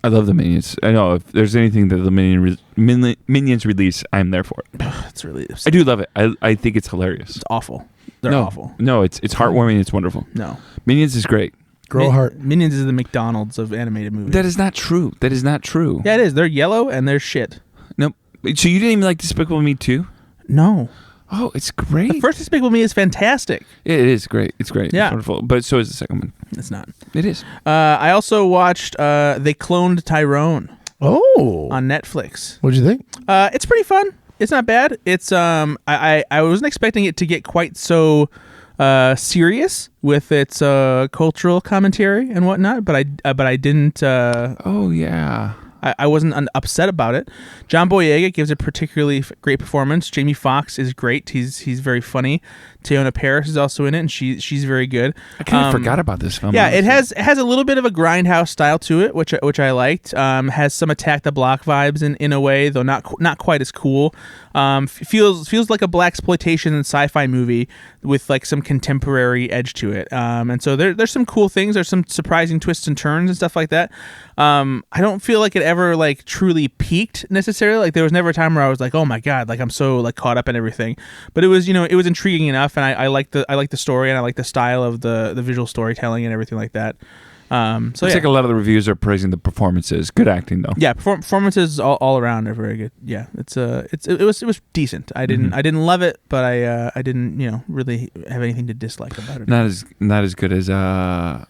I love the Minions. I know if there's anything that the Minions release, I'm there for it. It's really I do love it. I think it's hilarious. It's awful. They're no, awful. No, it's heartwarming. It's wonderful. No. Minions is great. Grow a heart. Minions is the McDonald's of animated movies. That is not true. That is not true. Yeah, it is. They're yellow and they're shit. Nope. So you didn't even like Despicable Me 2? No. Oh, it's great. The first Despicable Me is fantastic. It is great. It's great. Yeah. It's wonderful. But so is the second one. It's not. It is. I also watched They Cloned Tyrone Oh. on Netflix. What'd you think? It's pretty fun. It's not bad. It's I wasn't expecting it to get quite so serious with its cultural commentary and whatnot, but I didn't. Oh yeah. I wasn't upset about it. John Boyega gives a particularly great performance. Jamie Foxx is great. He's very funny. Teyonah Parris is also in it, and she's very good. I kind of forgot about this film. Yeah, it has a little bit of a grindhouse style to it, which I liked. Has some Attack the Block vibes in a way, though not quite as cool. Feels like a blaxploitation and sci-fi movie with like some contemporary edge to it. And so there's some cool things. There's some surprising twists and turns and stuff like that. I don't feel like it ever like truly peaked necessarily. Like there was never a time where I was like, oh my god, like I'm so like caught up in everything. But it was it was intriguing enough, and I like the story, and I like the style of the visual storytelling and everything like that. Looks like a lot of the reviews are praising the performances. Good acting though. Yeah, performances all around are very good. Yeah, it was decent. I didn't love it, but I didn't really have anything to dislike about it. Not as good as a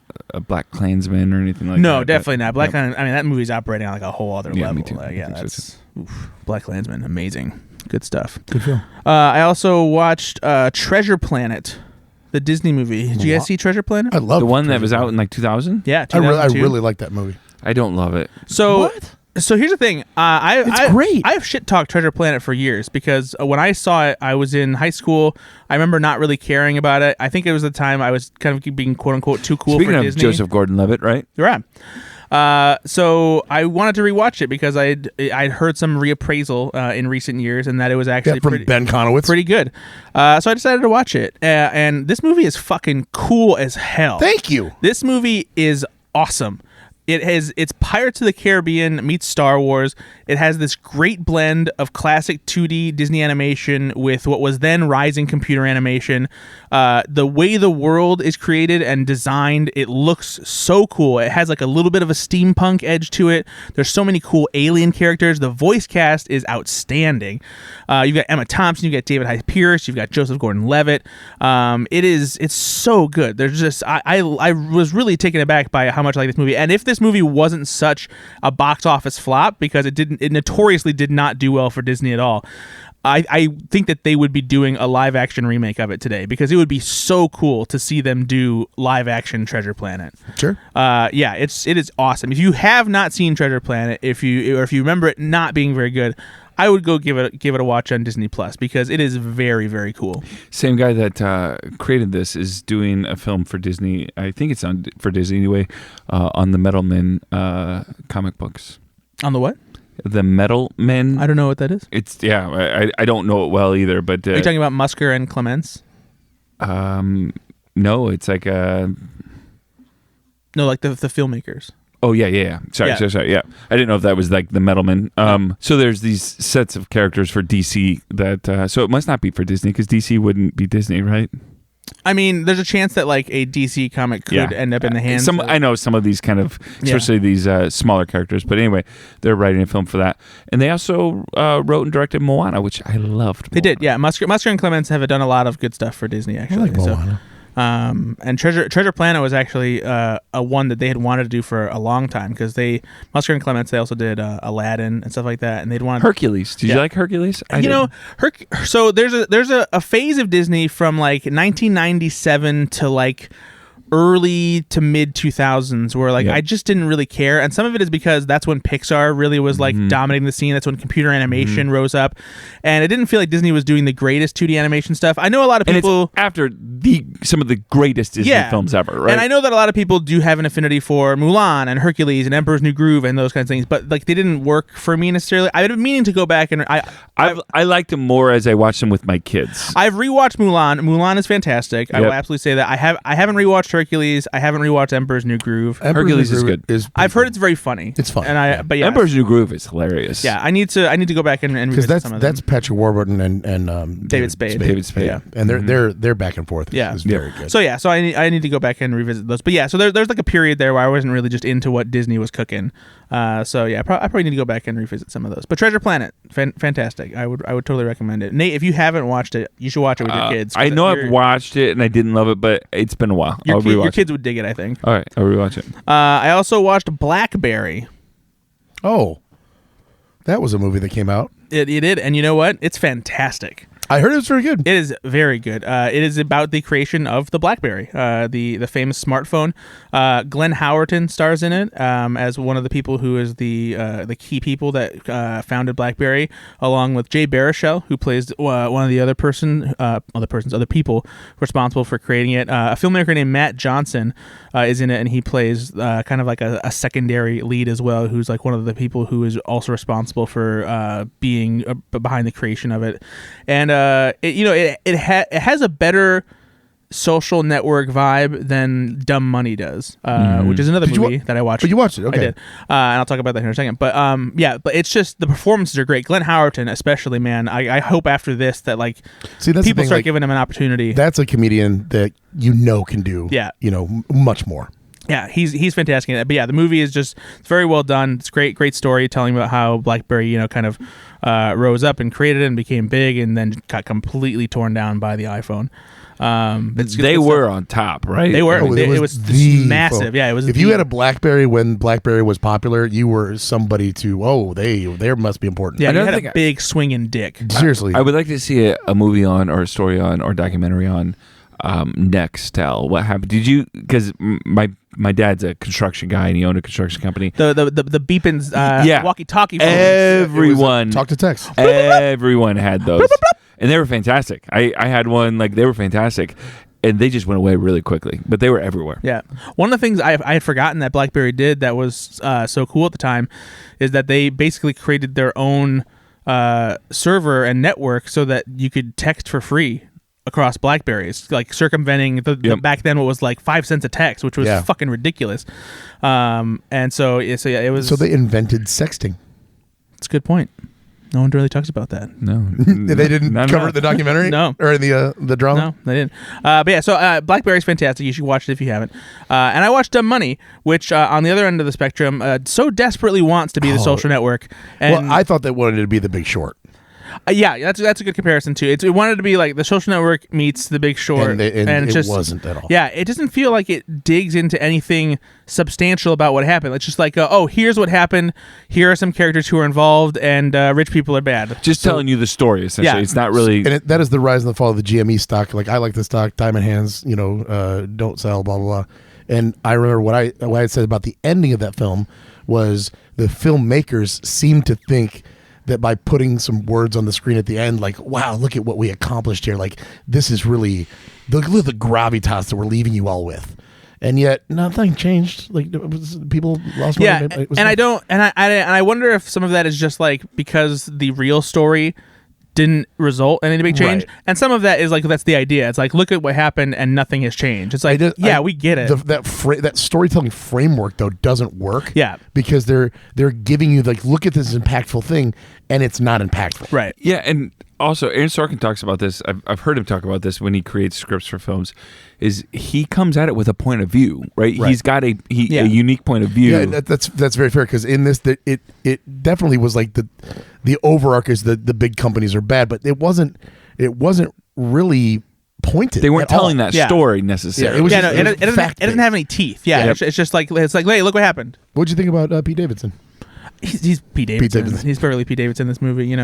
Black Klansman or anything like that. No, definitely not. Black Klansman. I mean, that movie's operating on like a whole other level. Me too. That's Black Klansman, amazing, good stuff. Good film. I also watched Treasure Planet. The Disney movie. Did you guys see Treasure Planet? I love the one that was out in like 2000. Yeah, I really like that movie. I don't love it. So What? So here's the thing. It's great. I've shit talked Treasure Planet for years because when I saw it, I was in high school. I remember not really caring about it. I think it was the time I was kind of being quote unquote too cool Speaking for of Disney. Joseph Gordon-Levitt, right? Right. So I wanted to rewatch it because I'd heard some reappraisal in recent years, and that it was actually from Ben Conowitz. pretty good. So I decided to watch it, and this movie is fucking cool as hell. Thank you. This movie is awesome. It's Pirates of the Caribbean meets Star Wars. It has this great blend of classic 2D Disney animation with what was then rising computer animation. The way the world is created and designed, it looks so cool. It has like a little bit of a steampunk edge to it. There's so many cool alien characters. The voice cast is outstanding. You've got Emma Thompson, you've got David Hyde Pierce, you've got Joseph Gordon-Levitt. It's so good. There's just I was really taken aback by how much I like this movie. And if this movie wasn't such a box office flop, because it notoriously did not do well for Disney at all, I think that they would be doing a live action remake of it today, because it would be so cool to see them do live action Treasure Planet. Sure. It is awesome. If you have not seen Treasure Planet, if you remember it not being very good, I would go give it a watch on Disney Plus, because it is very, very cool. Same guy that created this is doing a film for Disney. I think it's for Disney anyway, on the Metal Men comic books. On the what? The Metal Men. I don't know what that is. It's I don't know it well either. But are you talking about Musker and Clements? No, it's like no, like the filmmakers. Oh yeah. Sorry. Yeah, I didn't know if that was like the Metal Men. So there's these sets of characters for DC that. So it must not be for Disney, because DC wouldn't be Disney, right? I mean, there's a chance that like a DC comic could end up in the hands. I know some of these kind of, especially these smaller characters. But anyway, they're writing a film for that, and they also wrote and directed Moana, which I loved. They did, yeah. Musker and Clements have done a lot of good stuff for Disney, actually. I like Moana. And Treasure Planet was actually a one that they had wanted to do for a long time, because Musker and Clements, they also did Aladdin and stuff like that, and they'd wanted Hercules. Did you like Hercules? So there's a phase of Disney from like 1997 to like early to mid 2000s where I just didn't really care, and some of it is because that's when Pixar really was like dominating the scene. That's when computer animation rose up, and it didn't feel like Disney was doing the greatest 2D animation stuff. I know a lot of people, and it's after some of the greatest Disney films ever, right? And I know that a lot of people do have an affinity for Mulan and Hercules and Emperor's New Groove and those kinds of things, but like they didn't work for me necessarily. I've been meaning to go back, and I liked them more as I watched them with my kids. I've rewatched Mulan. Mulan is fantastic. I will absolutely say that. I haven't rewatched Hercules. I haven't rewatched Emperor's New Groove. Hercules is good. I've heard it's very funny. It's fun. And but yeah, Emperor's New Groove is hilarious. Yeah, I need to go back and revisit some of them. That's Patrick Warburton and David Spade. Yeah, and they're back and forth. Yeah, it's very good. So I need to go back and revisit those. But yeah, so there's like a period there where I wasn't really just into what Disney was cooking. So yeah, I probably need to go back and revisit some of those. But Treasure Planet, fantastic. I would totally recommend it. Nate, if you haven't watched it, you should watch it with your kids. I know I've watched it and I didn't love it, but it's been a while. Your kids would dig it, I think. All right, I'll rewatch it. I also watched BlackBerry. Oh, that was a movie that came out. It did, and you know what? It's fantastic. I heard it was very good. It is very good. It is about the creation of the BlackBerry, the famous smartphone. Glenn Howerton stars in it as one of the people who is the key people that founded BlackBerry, along with Jay Baruchel, who plays one of the other people responsible for creating it. A filmmaker named Matt Johnson is in it, and he plays kind of like a secondary lead as well, who's like one of the people who is also responsible for being behind the creation of it. And it has a better social network vibe than Dumb Money does, which is another movie that I watched. But you watched it, okay? I did, and I'll talk about that here in a second. But but it's just the performances are great. Glenn Howerton, especially, man. I hope after this that people start giving him an opportunity. That's a comedian that can do, much more. Yeah, he's fantastic in it. But yeah, the movie is just very well done. It's great story telling about how BlackBerry, kind of rose up and created it and became big, and then got completely torn down by the iPhone. They were on top, right? They were. It was massive. Phone. Yeah, it was. If you had a BlackBerry when BlackBerry was popular, you were somebody to. They must be important. Yeah, you had a big swinging dick. Seriously, I would like to see a movie on, or a story on, or a documentary on Nextel. What happened? Did you? Because my dad's a construction guy and he owned a construction company. The beepins, walkie-talkie phones. Everyone talk to text. Everyone had those, and they were fantastic. I had one, they were fantastic, and they just went away really quickly. But they were everywhere. Yeah, one of the things I had forgotten that BlackBerry did that was so cool at the time is that they basically created their own server and network so that you could text for free across BlackBerries, circumventing the back then what was 5 cents a text, which was fucking ridiculous. And so it was. So they invented sexting. It's a good point. No one really talks about that. No, they didn't cover it in the documentary. No, or in the drama. No, they didn't. But yeah, so BlackBerry's fantastic. You should watch it if you haven't. And I watched Dumb Money, which on the other end of the spectrum, so desperately wants to be the social network. And I thought they wanted it to be The Big Short. Yeah, that's a good comparison too. It wanted to be like The Social Network meets The Big Short, and it just wasn't at all. Yeah, it doesn't feel like it digs into anything substantial about what happened. It's just here's what happened. Here are some characters who are involved, and rich people are bad. Just telling you the story, essentially. Yeah. It's not really. And that is the rise and the fall of the GME stock. I like the stock, Diamond Hands. Don't sell, blah blah blah. And I remember what I said about the ending of that film was the filmmakers seemed to think that by putting some words on the screen at the end, wow, look at what we accomplished here. This is really the gravitas that we're leaving you all with. And yet nothing changed. People lost money. Yeah, I wonder if some of that is just because the real story didn't result in any big change, right. And some of that is that's the idea. It's look at what happened and nothing has changed. It's we get it. That storytelling framework though doesn't work. Yeah, because they're giving you look at this impactful thing, and it's not impactful. Right. Yeah, and also Aaron Sorkin talks about this. I've heard him talk about this when he creates scripts for films. Is he comes at it with a point of view, right? He's got a unique point of view. Yeah, that's very fair, because in this, it definitely was the overarch is the big companies are bad, but it wasn't really pointed. They weren't telling that story necessarily. Yeah, it doesn't have any teeth. Yeah, it's just hey, look what happened. What'd you think about Pete Davidson? He's Pete Davidson. He's Beverly Pete Davidson in this movie.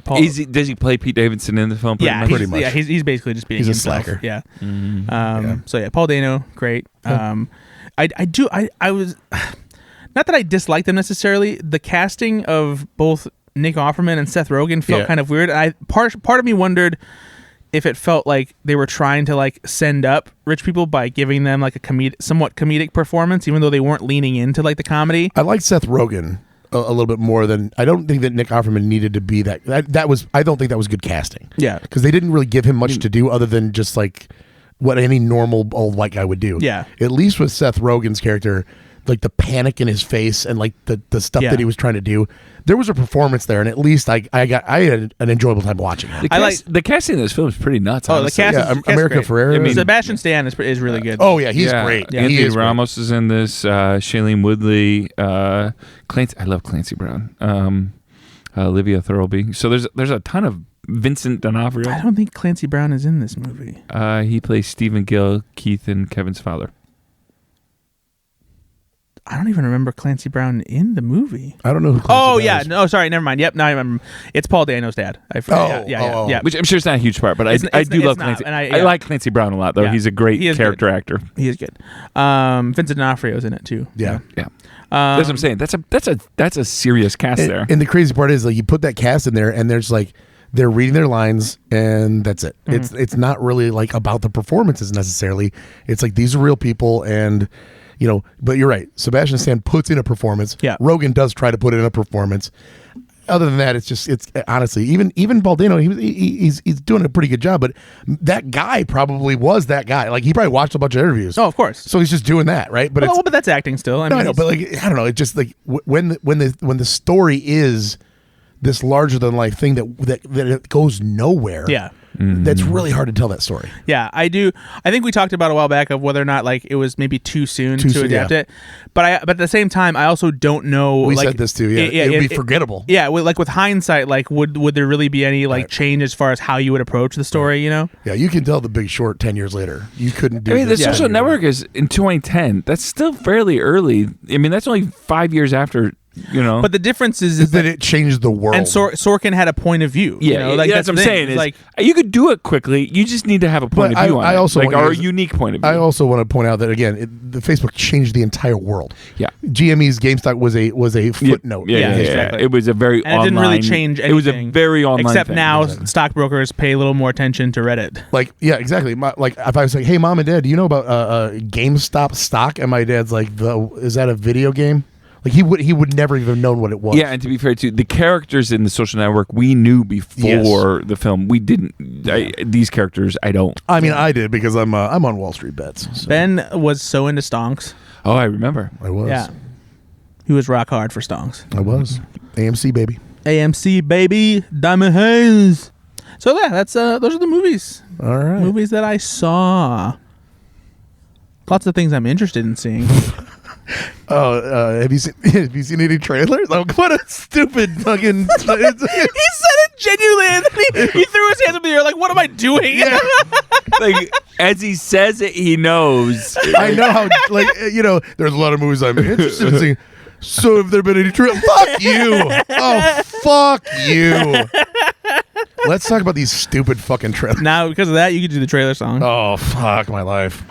Paul. Does he play Pete Davidson in the film? Pretty much. Yeah, he's basically just being himself. A slacker. Yeah. Mm-hmm. So yeah, Paul Dano, great. I was not that I disliked them necessarily. The casting of both Nick Offerman and Seth Rogen felt kind of weird. Part of me wondered if it felt like they were trying to send up rich people by giving them a somewhat comedic performance, even though they weren't leaning into the comedy. I like Seth Rogen a little bit more than I don't think that Nick Offerman needed to be that was I don't think that was good casting. Yeah, because they didn't really give him much to do other than just what any normal old white guy would do. Yeah, at least with Seth Rogen's character, the panic in his face and the stuff that he was trying to do, there was a performance there, and at least I had an enjoyable time watching it. The casting in this film is pretty nuts. Honestly. The cast is America Ferrera. Sebastian Stan is really good. Oh yeah, he's great. Yeah, Anthony Ramos is in this. Shailene Woodley, Clancy. I love Clancy Brown. Olivia Thirlby. So there's a ton of Vincent D'Onofrio. I don't think Clancy Brown is in this movie. He plays Stephen Gill, Keith and Kevin's father. I don't even remember Clancy Brown in the movie. I don't know who Clancy Oh Brown yeah, is. no, sorry, never mind. Yep, now I remember. It's Paul Dano's dad. I forget. Yeah. Which I'm sure it's not a huge part, but I do love Clancy. And I like Clancy Brown a lot, though. Yeah. He's a great character actor. He is good. Vincent D'Onofrio's in it too. Yeah. That's what I'm saying. That's a serious cast there. And the crazy part is, like, you put that cast in there, and there's like they're reading their lines, and that's it. It's not really like about the performances necessarily. It's like these are real people, and But you're right. Sebastian Stan puts in a performance. Yeah. Rogen does try to put in a performance. Other than that, it's honestly even Baldino. He's doing a pretty good job. But that guy probably was that guy. Like, he probably watched a bunch of interviews. Oh, of course. So he's just doing that, right? But but that's acting still. I know, but like, I don't know. It's just like when the story is this larger than life thing that it goes nowhere. Yeah. That's really hard to tell that story. Yeah, I do. I think we talked about a while back of whether or not like it was maybe too soon to adapt it. But at the same time, I also don't know. We like, said this too. Yeah, it would be forgettable. Yeah, with hindsight, like would there really be any change as far as how you would approach the story? Yeah, you can tell The Big Short 10 years later. You couldn't do. I mean, The Social Network is in 2010. That's still fairly early. I mean, that's only 5 years after. But the difference is that it changed the world. And Sorkin had a point of view. Yeah, that's what I'm saying. Like, you could do it quickly. You just need to have a point of view on it. Or a unique point of view. I also want to point out that again, the Facebook changed the entire world. Yeah, GME's GameStop was a footnote. Yeah, exactly. It was a very and online. It didn't really change anything. It was a very online. Except thing. now, stockbrokers pay a little more attention to Reddit. Like, yeah, exactly. Like, if I was like, "Hey, Mom and Dad, do you know about GameStop stock?" and my dad's like, "Is that a video game?" Like, he would never even known what it was. Yeah, and to be fair too, the characters in The Social Network we knew before the film. We didn't. These characters, I don't. I mean, I did because I'm on Wall Street Bets. So. Ben was so into stonks. Oh, I remember. I was. Yeah, he was rock hard for stonks. I was. AMC baby. AMC baby, Diamond Hands. So yeah, that's those are the movies. All right. Movies that I saw. Lots of things I'm interested in seeing. Oh, have you seen any trailers? Oh, what a stupid fucking! He said it genuinely, and then he threw his hands up in the air like, "What am I doing?" Yeah. Like, as he says it, he knows. I know how. Like, there's a lot of movies I'm interested in seeing. So have there been any trailers? Fuck you! Oh, fuck you! Let's talk about these stupid fucking trailers. Now, because of that, you could do the trailer song. Oh, fuck my life!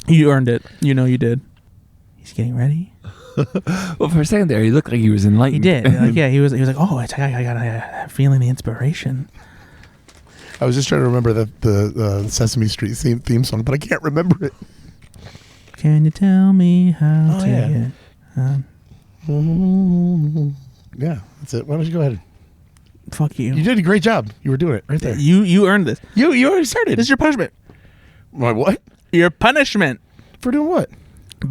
You earned it. You did. He's getting ready. Well, for a second there, he looked like he was enlightened. He did. Like, yeah, he was like, oh, I got feeling the inspiration. I was just trying to remember the Sesame Street theme song, but I can't remember it. Can you tell me how to yeah. get... Yeah, that's it. Why don't you go ahead? Fuck you. You did a great job. You were doing it right there. You earned this. You already started. This is your punishment. My what? Your punishment. For doing what?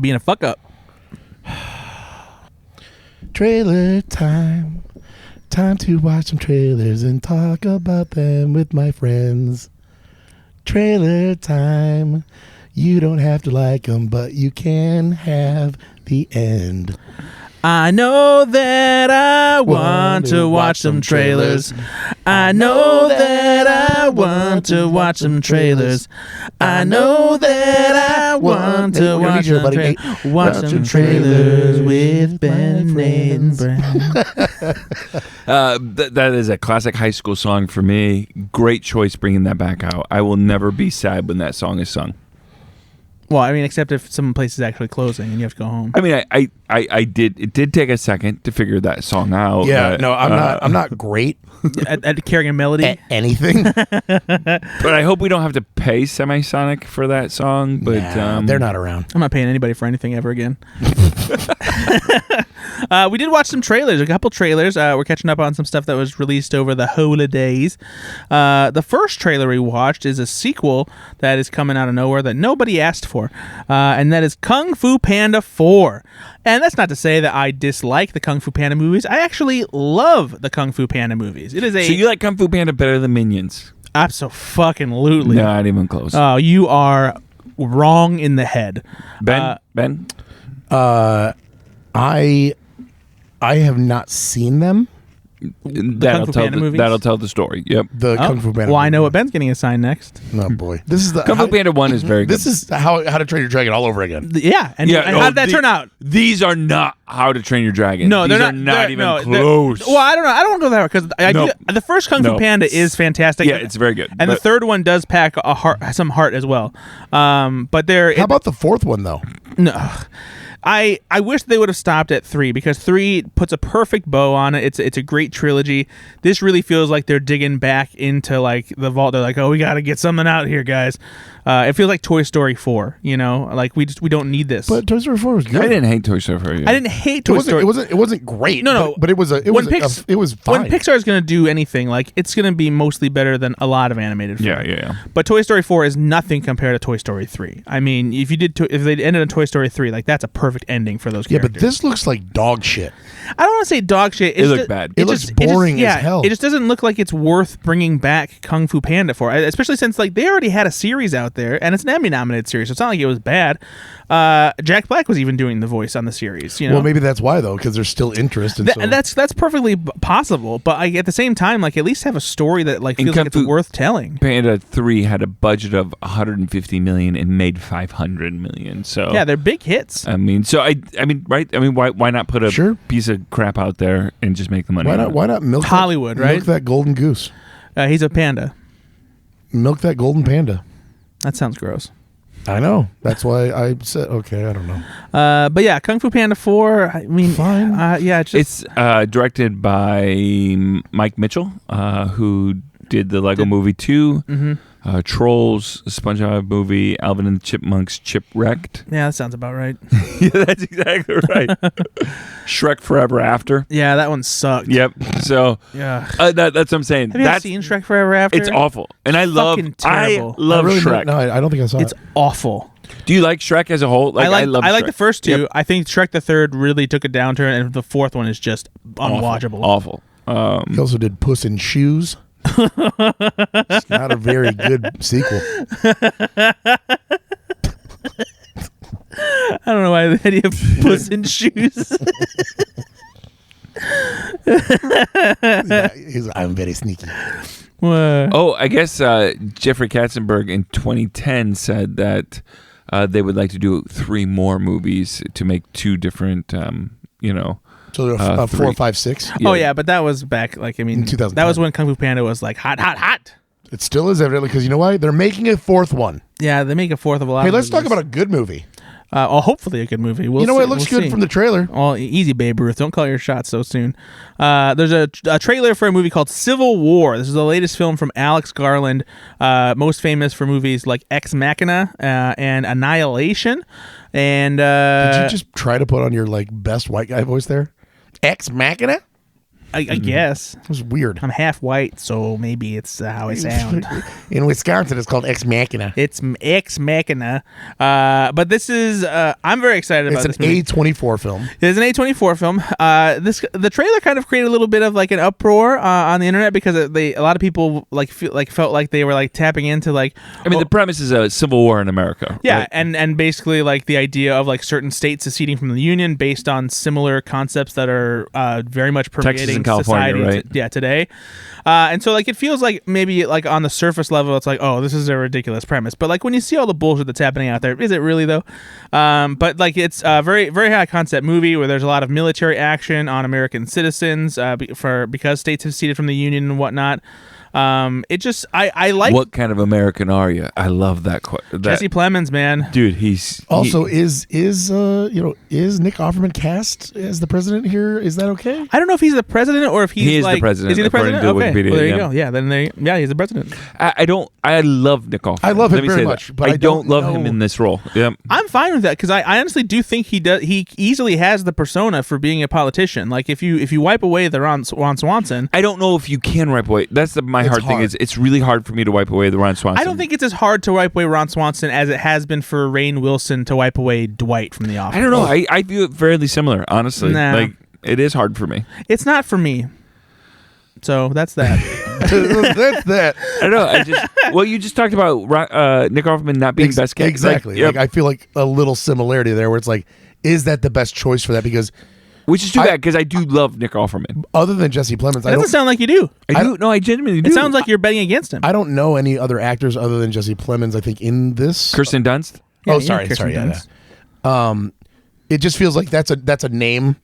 Being a fuck up. Trailer time. Time to watch some trailers and talk about them with my friends. Trailer time. You don't have to like them, but you can have the end. I know that I want to watch some trailers. I know that I want to watch some trailers. I know that I want to watch some trailers with Ben and Brent. That is a classic high school song for me. Great choice bringing that back out. I will never be sad when that song is sung. Well, I mean, except if some place is actually closing and you have to go home. I mean, I did. It did take a second to figure that song out. Yeah, no, I'm not great at carrying a melody. at anything. But I hope we don't have to pay Semisonic for that song. But they're not around. I'm not paying anybody for anything ever again. We did watch some trailers, a couple trailers. We're catching up on some stuff that was released over the holidays. The first trailer we watched is a sequel that is coming out of nowhere that nobody asked for. And that is Kung Fu Panda 4. And that's not to say that I dislike the Kung Fu Panda movies. I actually love the Kung Fu Panda movies. It is so you like Kung Fu Panda better than Minions? Absolutely. No, not even close. Oh, you are wrong in the head. Ben? I have not seen them. That'll tell the story. Yep. The Kung Fu Panda. Well, I know what Ben's getting assigned next. Oh boy, this is the Kung Fu Panda 1 is very good. This is how to Train Your Dragon all over again. Yeah, and how did that turn out? These are not How to Train Your Dragon. No, these they're are not even close. Well, I don't know. I don't go that because the first Kung Fu Panda is fantastic. Yeah, it's very good. And the third one does pack some heart as well. But how about the fourth one though? No. I wish they would have stopped at 3 because 3 puts a perfect bow on it. It's a great trilogy. This really feels like they're digging back into like the vault. They're like, oh, we got to get something out here, guys. It feels like Toy Story 4. You know, like we don't need this. But Toy Story 4 was good. I didn't hate Toy Story 4. I didn't hate Toy Story. It wasn't great. No. But it was fine. When Pixar is going to do anything, like it's going to be mostly better than a lot of animated films. Yeah. But Toy Story 4 is nothing compared to Toy Story 3. I mean, if they ended on Toy Story 3, like that's a perfect ending for those characters. Yeah, but this looks like dog shit. I don't want to say dog shit. It looked bad. It looks boring as hell. It just doesn't look like it's worth bringing back Kung Fu Panda for, especially since like they already had a series out there, and it's an Emmy-nominated series, so it's not like it was bad. Jack Black was even doing the voice on the series. You know? Well, maybe that's why though, because there's still interest. And that's perfectly possible. But at the same time, like at least have a story that like feels like it's worth telling. Panda 3 had a budget of $150 million and made $500 million. So yeah, they're big hits. I mean, right? I mean, why not put a piece of crap out there and just make the money? Why not milk Hollywood, right? Milk that golden goose. He's a panda. Milk that golden panda. That sounds gross. I know. That's why I said okay. I don't know. But yeah, Kung Fu Panda 4. I mean, fine. Yeah, it's directed by Mike Mitchell, who did the Lego Movie 2. Mm-hmm. Trolls, SpongeBob movie, Alvin and the Chipmunks, Chipwrecked. Yeah, that sounds about right. Yeah, that's exactly right. Shrek Forever After. Yeah, that one sucked. Yep. So yeah, that's what I'm saying. Have you seen Shrek Forever After? It's awful, and I love really Shrek. No, I don't think I saw it. It's awful. Do you like Shrek as a whole? Like, I like the first two. Yep. I think Shrek the third really took a downturn, and the fourth one is just unwatchable. Awful. He also did Puss in Shoes. It's not a very good sequel. I don't know why the idea of Puss in Shoes. I'm very sneaky. I guess Jeffrey Katzenberg in 2010 said that they would like to do 3 more movies to make 2 different, So there are 4, 5, 6. Yeah. Oh yeah, but that was back like in 2010. That was when Kung Fu Panda was like hot. It still is evidently because you know why? They're making a 4th one. Yeah, they make a 4th of a lot. Hey, of let's movies. talk about a good movie. Hopefully a good movie. You know what? It looks good from the trailer. Oh, easy, Babe Ruth. Don't call your shots so soon. There's a trailer for a movie called Civil War. This is the latest film from Alex Garland, most famous for movies like Ex Machina and Annihilation. And did you just try to put on your like best white guy voice there? Ex Machina? I guess. It was weird. I'm half white, so maybe it's how I sound. In Wisconsin, it's called Ex Machina. It's Ex Machina. But this is, I'm very excited about this movie. It's an A24 film. It is an A24 film. The trailer kind of created a little bit of like an uproar on the internet because a lot of people felt like they were like tapping into like. I mean, the premise is a civil war in America. Yeah, right? and basically like the idea of like certain states seceding from the Union based on similar concepts that are very much permeating California, society right? Today. And so like it feels like maybe like on the surface level it's like, oh, this is a ridiculous premise, but like when you see all the bullshit that's happening out there, is it really though? But like it's a very, very high concept movie where there's a lot of military action on American citizens because states have seceded from the Union and whatnot. It just I like. What kind of American are you? I love that. Jesse Plemons, man, dude. Is Nick Offerman cast as the president here? Is that okay? I don't know if he's the president or if he is like, the president. Is he the president? To okay, Wikipedia, well, there you go. Yeah, then he's the president. I love Nick Offerman. I love him very much, but I don't love him in this role. Yep. I'm fine with that because I honestly do think he does. He easily has the persona for being a politician. Like if you wipe away the Ron Swanson, I don't know if you can wipe away. That's my hard thing. Is it's really hard for me to wipe away the Ron Swanson. I don't think it's as hard to wipe away Ron Swanson as it has been for Rainn Wilson to wipe away Dwight from The Office. I don't know. I view it fairly similar, honestly. Nah. Like it is hard for me. It's not for me. So that's that. That's that. I don't know. You just talked about Nick Offerman not being best cast. Exactly. Like, I feel like a little similarity there where it's like, is that the best choice for that? Because Which is too bad because I do love Nick Offerman. Other than Jesse Plemons, It doesn't sound like you do. I do. No, I genuinely do. It sounds like you're betting against him. I don't know any other actors other than Jesse Plemons. I think in this. Kirsten Dunst. Sorry. Yeah. It just feels like that's a name,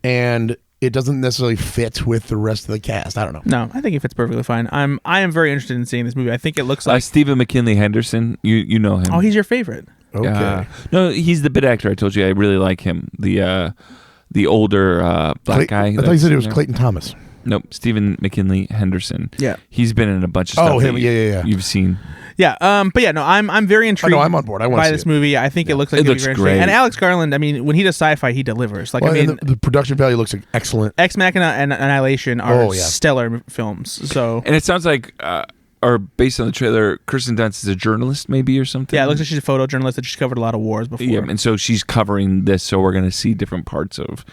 and it doesn't necessarily fit with the rest of the cast. I don't know. No, I think it fits perfectly fine. I am very interested in seeing this movie. I think it looks like Stephen McKinley Henderson. You know him. Oh, he's your favorite. Okay. No, he's the bit actor. I told you I really like him. The older black guy. I thought you said it was Clayton Thomas. Nope, Stephen McKinley Henderson. Yeah, he's been in a bunch of stuff. Oh, him. Yeah. You've seen. Yeah, but yeah, no, I'm very intrigued. I'm on board. I want to by see this it. movie. I think it looks like It looks very great. interesting. And Alex Garland, I mean, when he does sci-fi, he delivers. Like, Well, I mean, the production value looks excellent. Ex Machina and Annihilation are stellar films. So, And it sounds like, or based on the trailer, Kirsten Dunst is a journalist, maybe, or something. yeah, it looks like she's a photojournalist that she's covered a lot of wars before. Yeah, and so she's covering this, so we're going to see different parts of,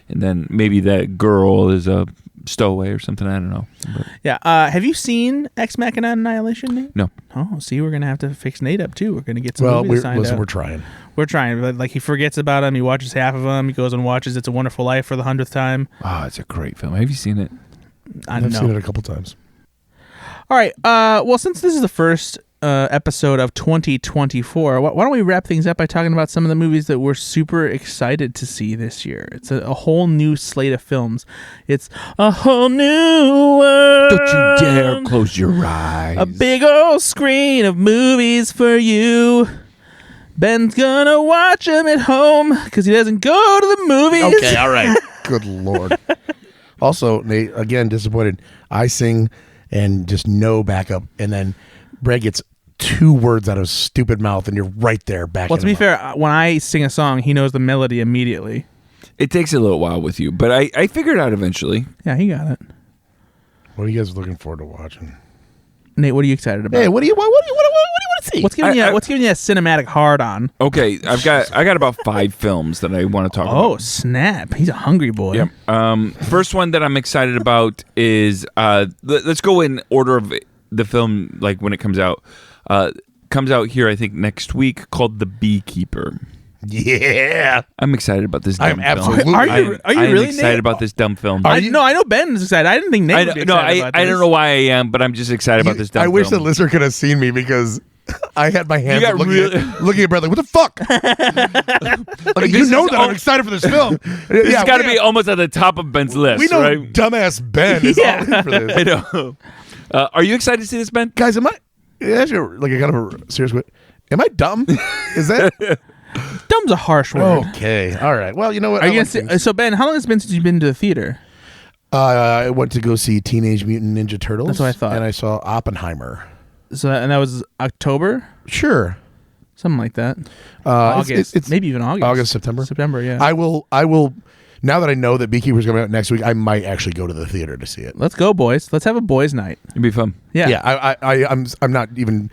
and then maybe that girl is a stowaway or something. I don't know. But. Yeah. Have you seen Ex Machina and Annihilation, Nate? No. Oh, see, we're gonna have to fix Nate up too. We're gonna get some movies signed up. We're trying. We're trying. But like, he forgets about him. He watches half of them. He goes and watches It's a Wonderful Life for the 100th time. Oh, it's a great film. Have you seen it? I've seen it a couple times. All right. Well, since this is the first episode of 2024, why don't we wrap things up by talking about some of the movies that we're super excited to see this year? It's a whole new slate of films. It's a whole new world. Don't you dare close your eyes. A big old screen of movies for you. Ben's gonna watch them at home because he doesn't go to the movies. Okay, all right. Good Lord. Also, Nate, again, disappointed. I sing and just no backup, and then Brad gets 2 words out of his stupid mouth, and you're right there backing Well, to be him fair, when I sing a song, he knows the melody immediately. It takes a little while with you, but I figured it out eventually. Yeah, he got it. What are you guys looking forward to watching? Nate, what are you excited about? Hey, what do you want to see? What's giving you a cinematic hard on? Okay, I got about 5 films that I want to talk about. Oh, snap. He's a hungry boy. Yep. First one that I'm excited about is let's go in order of the film, like when it comes out. Comes out here, I think, next week, called The Beekeeper. Yeah. I'm excited about this dumb I'm film. absolutely. Are you really, excited Nate? about this dumb film? No, I know Ben is excited. I didn't think Nate would be excited about this. I don't know why I am, but I'm just excited about this dumb film. I wish the listener could have seen me because I had my hands got up looking at Brad like, what the fuck? Like, you know that I'm excited for this film. This has got to be almost at the top of Ben's list, we know right? dumbass Ben is all in for this. I know. Are you excited to see this, Ben? Guys, am I? That's like a kind of a serious question. Am I dumb? Is that? Dumb's a harsh word. Okay. All right. Well, you know what? Are you so, Ben, how long has it been since you've been to the theater? I went to go see Teenage Mutant Ninja Turtles. That's what I thought. And I saw Oppenheimer. So that was October? Sure. Something like that. August. It's maybe even August. August, September. September, yeah. I will. Now that I know that Beekeeper's coming out next week, I might actually go to the theater to see it. Let's go, boys. Let's have a boys' night. It'd be fun. Yeah. Yeah. I'm not even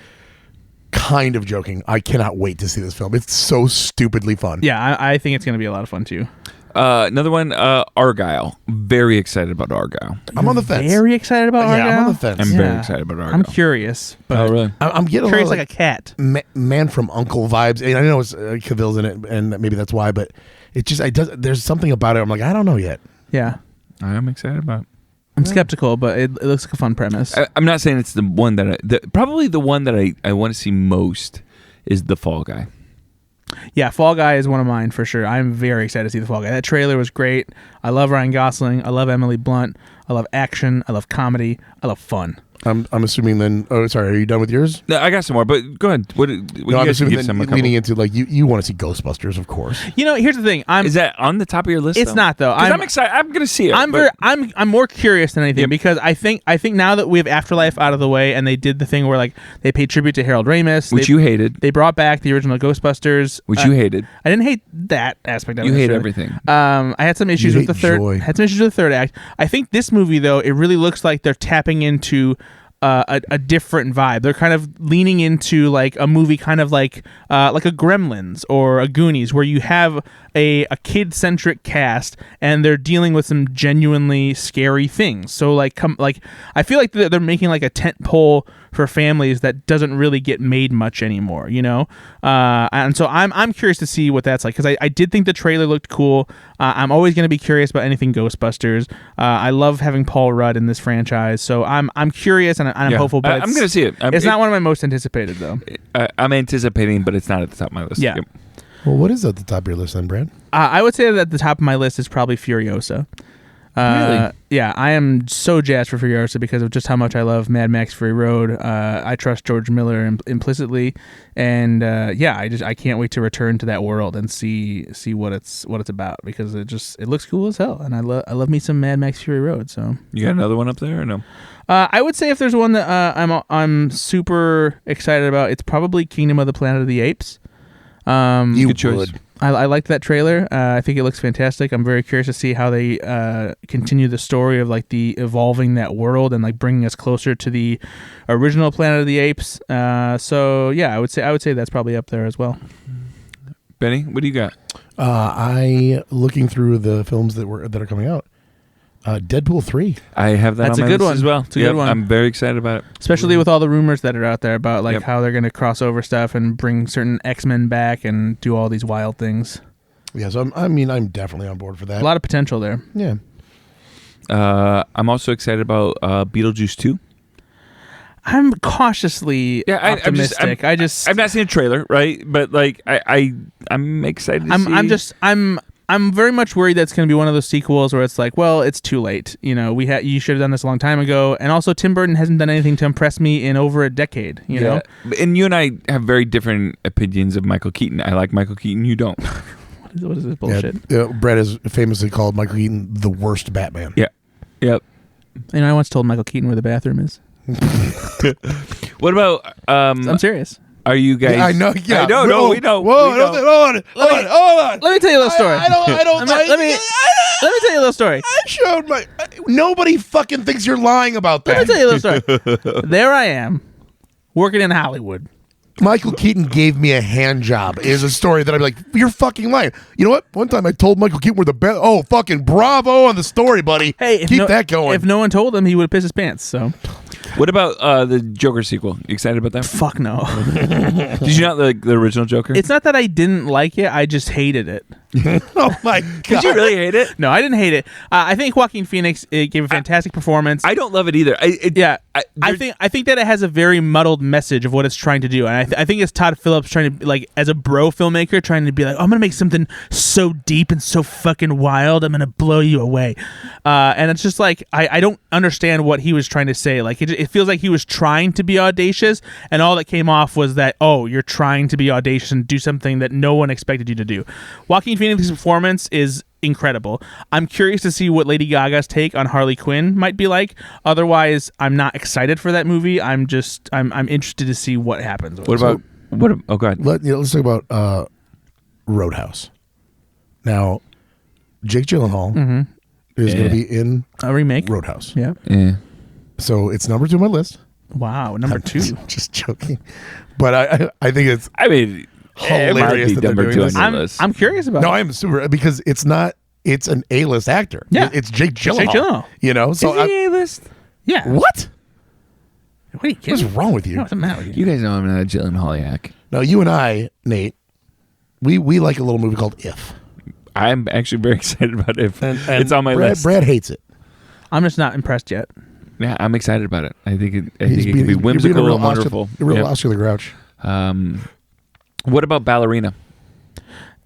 kind of joking. I cannot wait to see this film. It's so stupidly fun. Yeah, I think it's going to be a lot of fun too. Another one, Argyle. Very excited about Argyle. I'm on the fence. Very excited about Argyle? Yeah, I'm on the fence. I'm very excited about Argyle. I'm curious. But Oh, really? I'm getting curious a lot like of, a cat. Man from U.N.C.L.E. vibes. And I know it's Cavill's in it, and maybe that's why, but it just there's something about it. I'm like, I don't know yet. Yeah. I am excited about it. I'm skeptical, but it looks like a fun premise. I'm not saying it's the one that probably the one that I want to see most is The Fall Guy. Yeah, Fall Guy is one of mine for sure. I'm very excited to see The Fall Guy. That trailer was great. I love Ryan Gosling. I love Emily Blunt. I love action. I love comedy. I love fun. I'm assuming then. Oh, sorry. Are you done with yours? No, I got some more, but go ahead. What No, you I'm guys assuming give then some a couple. leaning into like you want to see Ghostbusters, of course. You know, here's the thing. Is that on the top of your list? It's not though. I'm excited. I'm going to see it. I'm more curious than anything because I think now that we have Afterlife out of the way and they did the thing where like they paid tribute to Harold Ramis, which you hated. They brought back the original Ghostbusters, which you hated. I didn't hate that aspect of it. You hate everything. I had some issues with the third. Had some issues with the third act. I think this movie though, it really looks like they're tapping into a different vibe. They're kind of leaning into like a movie kind of like a Gremlins or a Goonies where you have a kid-centric cast and they're dealing with some genuinely scary things. So I feel like they're making like a tentpole for families that doesn't really get made much anymore, you know. And so I'm curious to see what that's like, because I did think the trailer looked cool. I'm always going to be curious about anything Ghostbusters. I love having Paul Rudd in this franchise, so I'm curious and I'm hopeful. But I'm going to see it. It's not one of my most anticipated though. I'm anticipating, but it's not at the top of my list. Yeah. Yep. Well, what is at the top of your list then, Brad? I would say that at the top of my list is probably Furiosa. Really? Yeah, I am so jazzed for Furiosa because of just how much I love Mad Max Fury Road. I trust George Miller implicitly, and I can't wait to return to that world and see what it's about, because it looks cool as hell, and I love me some Mad Max Fury Road. So you got another one up there or no? I would say if there's one that I'm super excited about, it's probably Kingdom of the Planet of the Apes. Good choice. I liked that trailer. I think it looks fantastic. I'm very curious to see how they continue the story of like the evolving that world and like bringing us closer to the original Planet of the Apes. So yeah, I would say that's probably up there as well. Benny, what do you got? Looking through the films that are coming out. Deadpool 3. I have that That's on my a good list one. as well. It's a good one. I'm very excited about it. Especially with all the rumors that are out there about like how they're going to cross over stuff and bring certain X-Men back and do all these wild things. Yeah, so I'm definitely on board for that. A lot of potential there. Yeah. I'm also excited about Beetlejuice 2. I'm cautiously optimistic. I've not seen a trailer, right? But like I'm excited to see. I'm very much worried that's going to be one of those sequels where it's like, well, it's too late. You know, you should have done this a long time ago. And also, Tim Burton hasn't done anything to impress me in over a decade. You know, and you and I have very different opinions of Michael Keaton. I like Michael Keaton. You don't. What is this bullshit? Yeah, Brett has famously called Michael Keaton the worst Batman. Yeah. Yep. You know, I once told Michael Keaton where the bathroom is. What about? I'm serious. Are you guys? Yeah, I know. Yeah, I know. No, we know. Whoa, we know. hold on. Let me tell you a little story. I don't. Let me tell you a little story. I showed my. Nobody fucking thinks you're lying about that. Let me tell you a little story. There I am, working in Hollywood. Michael Keaton gave me a hand job is a story that I'm like, you're fucking lying. You know what? One time I told Michael Keaton we're the best. Oh, fucking bravo on the story, buddy. Hey, keep that going. If no one told him, he would have pissed his pants. So, what about the Joker sequel? You excited about that? Fuck no. Did you not like the original Joker? It's not that I didn't like it. I just hated it. Oh my god! Did you really hate it? No, I didn't hate it. I think Joaquin Phoenix gave a fantastic performance. I don't love it either. I think that it has a very muddled message of what it's trying to do, and I think it's Todd Phillips trying to, like, as a bro filmmaker, trying to be like, oh, I'm gonna make something so deep and so fucking wild, I'm gonna blow you away, and it's just like I don't understand what he was trying to say. Like it feels like he was trying to be audacious, and all that came off was that, oh, you're trying to be audacious and do something that no one expected you to do. Joaquin Phoenix's performance is incredible. I'm curious to see what Lady Gaga's take on Harley Quinn might be like. Otherwise, I'm not excited for that movie. I'm interested to see what happens. What about oh god. Let's talk about Roadhouse. Now, Jake Gyllenhaal is going to be in a remake Roadhouse. Yeah. So it's number 2 on my list. Wow, number 2. Just joking. But I think it's hilarious it might be that they're doing this. I'm curious about it. No, I'm super, because it's an A-list actor. Yeah. It's Jake Gyllenhaal. Jake Gyllenhaal. You know, so is he A-list? Yeah. What? What are you kidding? What's wrong with you? What's the matter with you? You guys know I'm not a Gyllenhaal-iac. No, you and I, Nate, we like a little movie called If. I'm actually very excited about it. And it's on my list. Brad hates it. I'm just not impressed yet. Yeah, I'm excited about it. I think it could be whimsical and wonderful. A real Oscar the Grouch. What about Ballerina?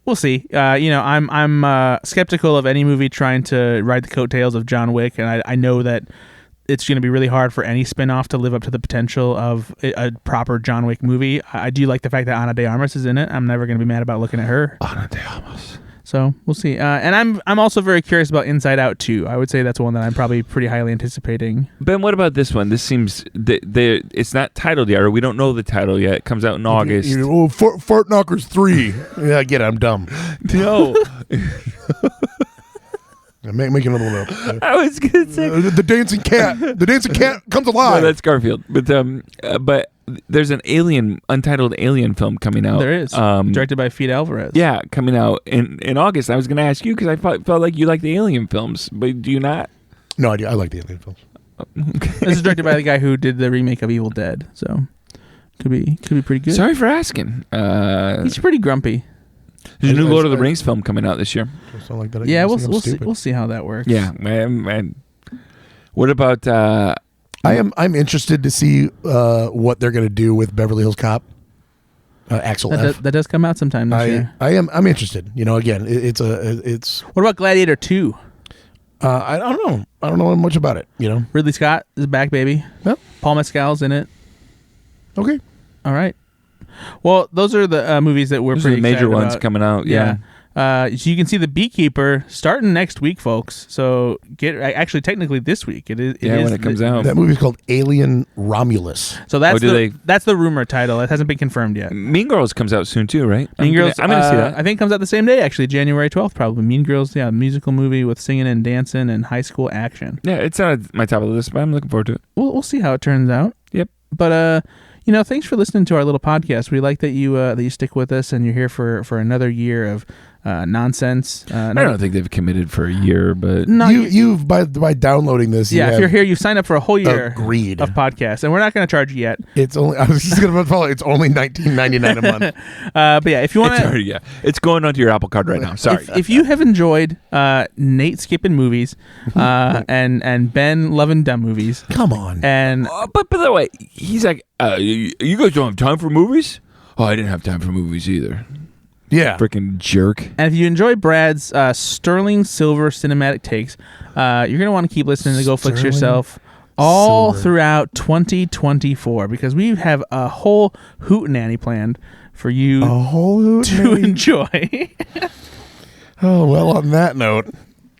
We'll see. I'm skeptical of any movie trying to ride the coattails of John Wick, and I know that it's going to be really hard for any spin-off to live up to the potential of a proper John Wick movie. I do like the fact that Ana de Armas is in it. I'm never going to be mad about looking at her. Ana de Armas. So we'll see. And I'm also very curious about Inside Out 2. I would say that's one that I'm probably pretty highly anticipating. Ben, what about this one? This seems it's not titled yet, or we don't know the title yet. It comes out in August. Fart Knockers 3. Yeah, I get it. I'm dumb. No. Make another one up. I was going to say the dancing cat. The dancing cat comes alive. No, that's Garfield. But there's an untitled alien film coming out. There is. Directed by Fede Alvarez. Yeah, coming out in August. I was going to ask you because I felt like you like the alien films, but do you not? No, I do. I like the alien films. This is directed by the guy who did the remake of Evil Dead, so could be pretty good. Sorry for asking. He's pretty grumpy. There's a new Lord of the Rings film coming out this year. Something like that. Yeah, we'll see how that works. Yeah, man. What about? I'm interested to see what they're going to do with Beverly Hills Cop. Axel F. That does come out sometime this year. I'm interested. Again, it's. What about Gladiator 2? I don't know. I don't know much about it. Ridley Scott is back, baby. Yep. Paul Mescal's in it. Okay. All right. Well, those are the movies that we're Those pretty are the major excited ones about. coming out. Yeah. So you can see The Beekeeper starting next week, folks. So actually technically this week. It is when it comes out. That movie's called Alien Romulus. So that's that's the rumor title. It hasn't been confirmed yet. Mean Girls comes out soon too, right? Mean Girls. I'm gonna see that. I think it comes out the same day, actually, January 12th, probably. Mean Girls, musical movie with singing and dancing and high school action. Yeah, it's on my top of the list, but I'm looking forward to it. We'll see how it turns out. Yep. But thanks for listening to our little podcast. We like that you stick with us and you're here for another year of nonsense. I don't think they've committed for a year, but no, you've by downloading this. If you're here, you've signed up for a whole year agreed. of podcasts, and we're not going to charge you yet. It's only. I was just going to follow. It's only $19.99 a month. But yeah, if you want to, it's going onto your Apple Card right now. Sorry. If you have enjoyed Nate skipping movies and Ben loving dumb movies, come on. And but by the way, he's like, you guys don't have time for movies? Oh, I didn't have time for movies either. Yeah. Freaking jerk. And if you enjoy Brad's sterling silver cinematic takes, you're going to want to keep listening to Go Flix Yourself all throughout 2024 because we have a whole hootenanny planned for you to enjoy. Oh, well, on that note,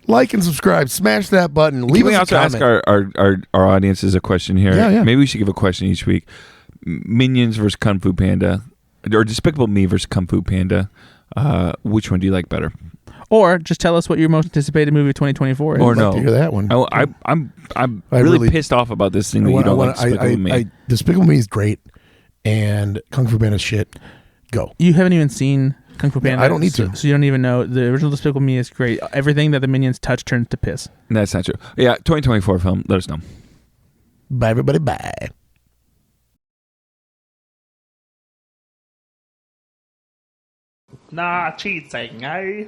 like and subscribe. Smash that button. Leave us a comment. Ask our audiences a question here. Yeah. Maybe we should give a question each week. Minions versus Kung Fu Panda. Or Despicable Me versus Kung Fu Panda. Which one do you like better? Or just tell us what your most anticipated movie of 2024 is. Or I'd like to hear that one. I'm really pissed off about this thing that you don't like Despicable Me. Despicable Me is great, and Kung Fu Panda is shit. Go. You haven't even seen Kung Fu Panda. I don't need to. So you don't even know. The original Despicable Me is great. Everything that the Minions touch turns to piss. That's not true. Yeah, 2024 film. Let us know. Bye, everybody. Bye. Nah, cheating, eh?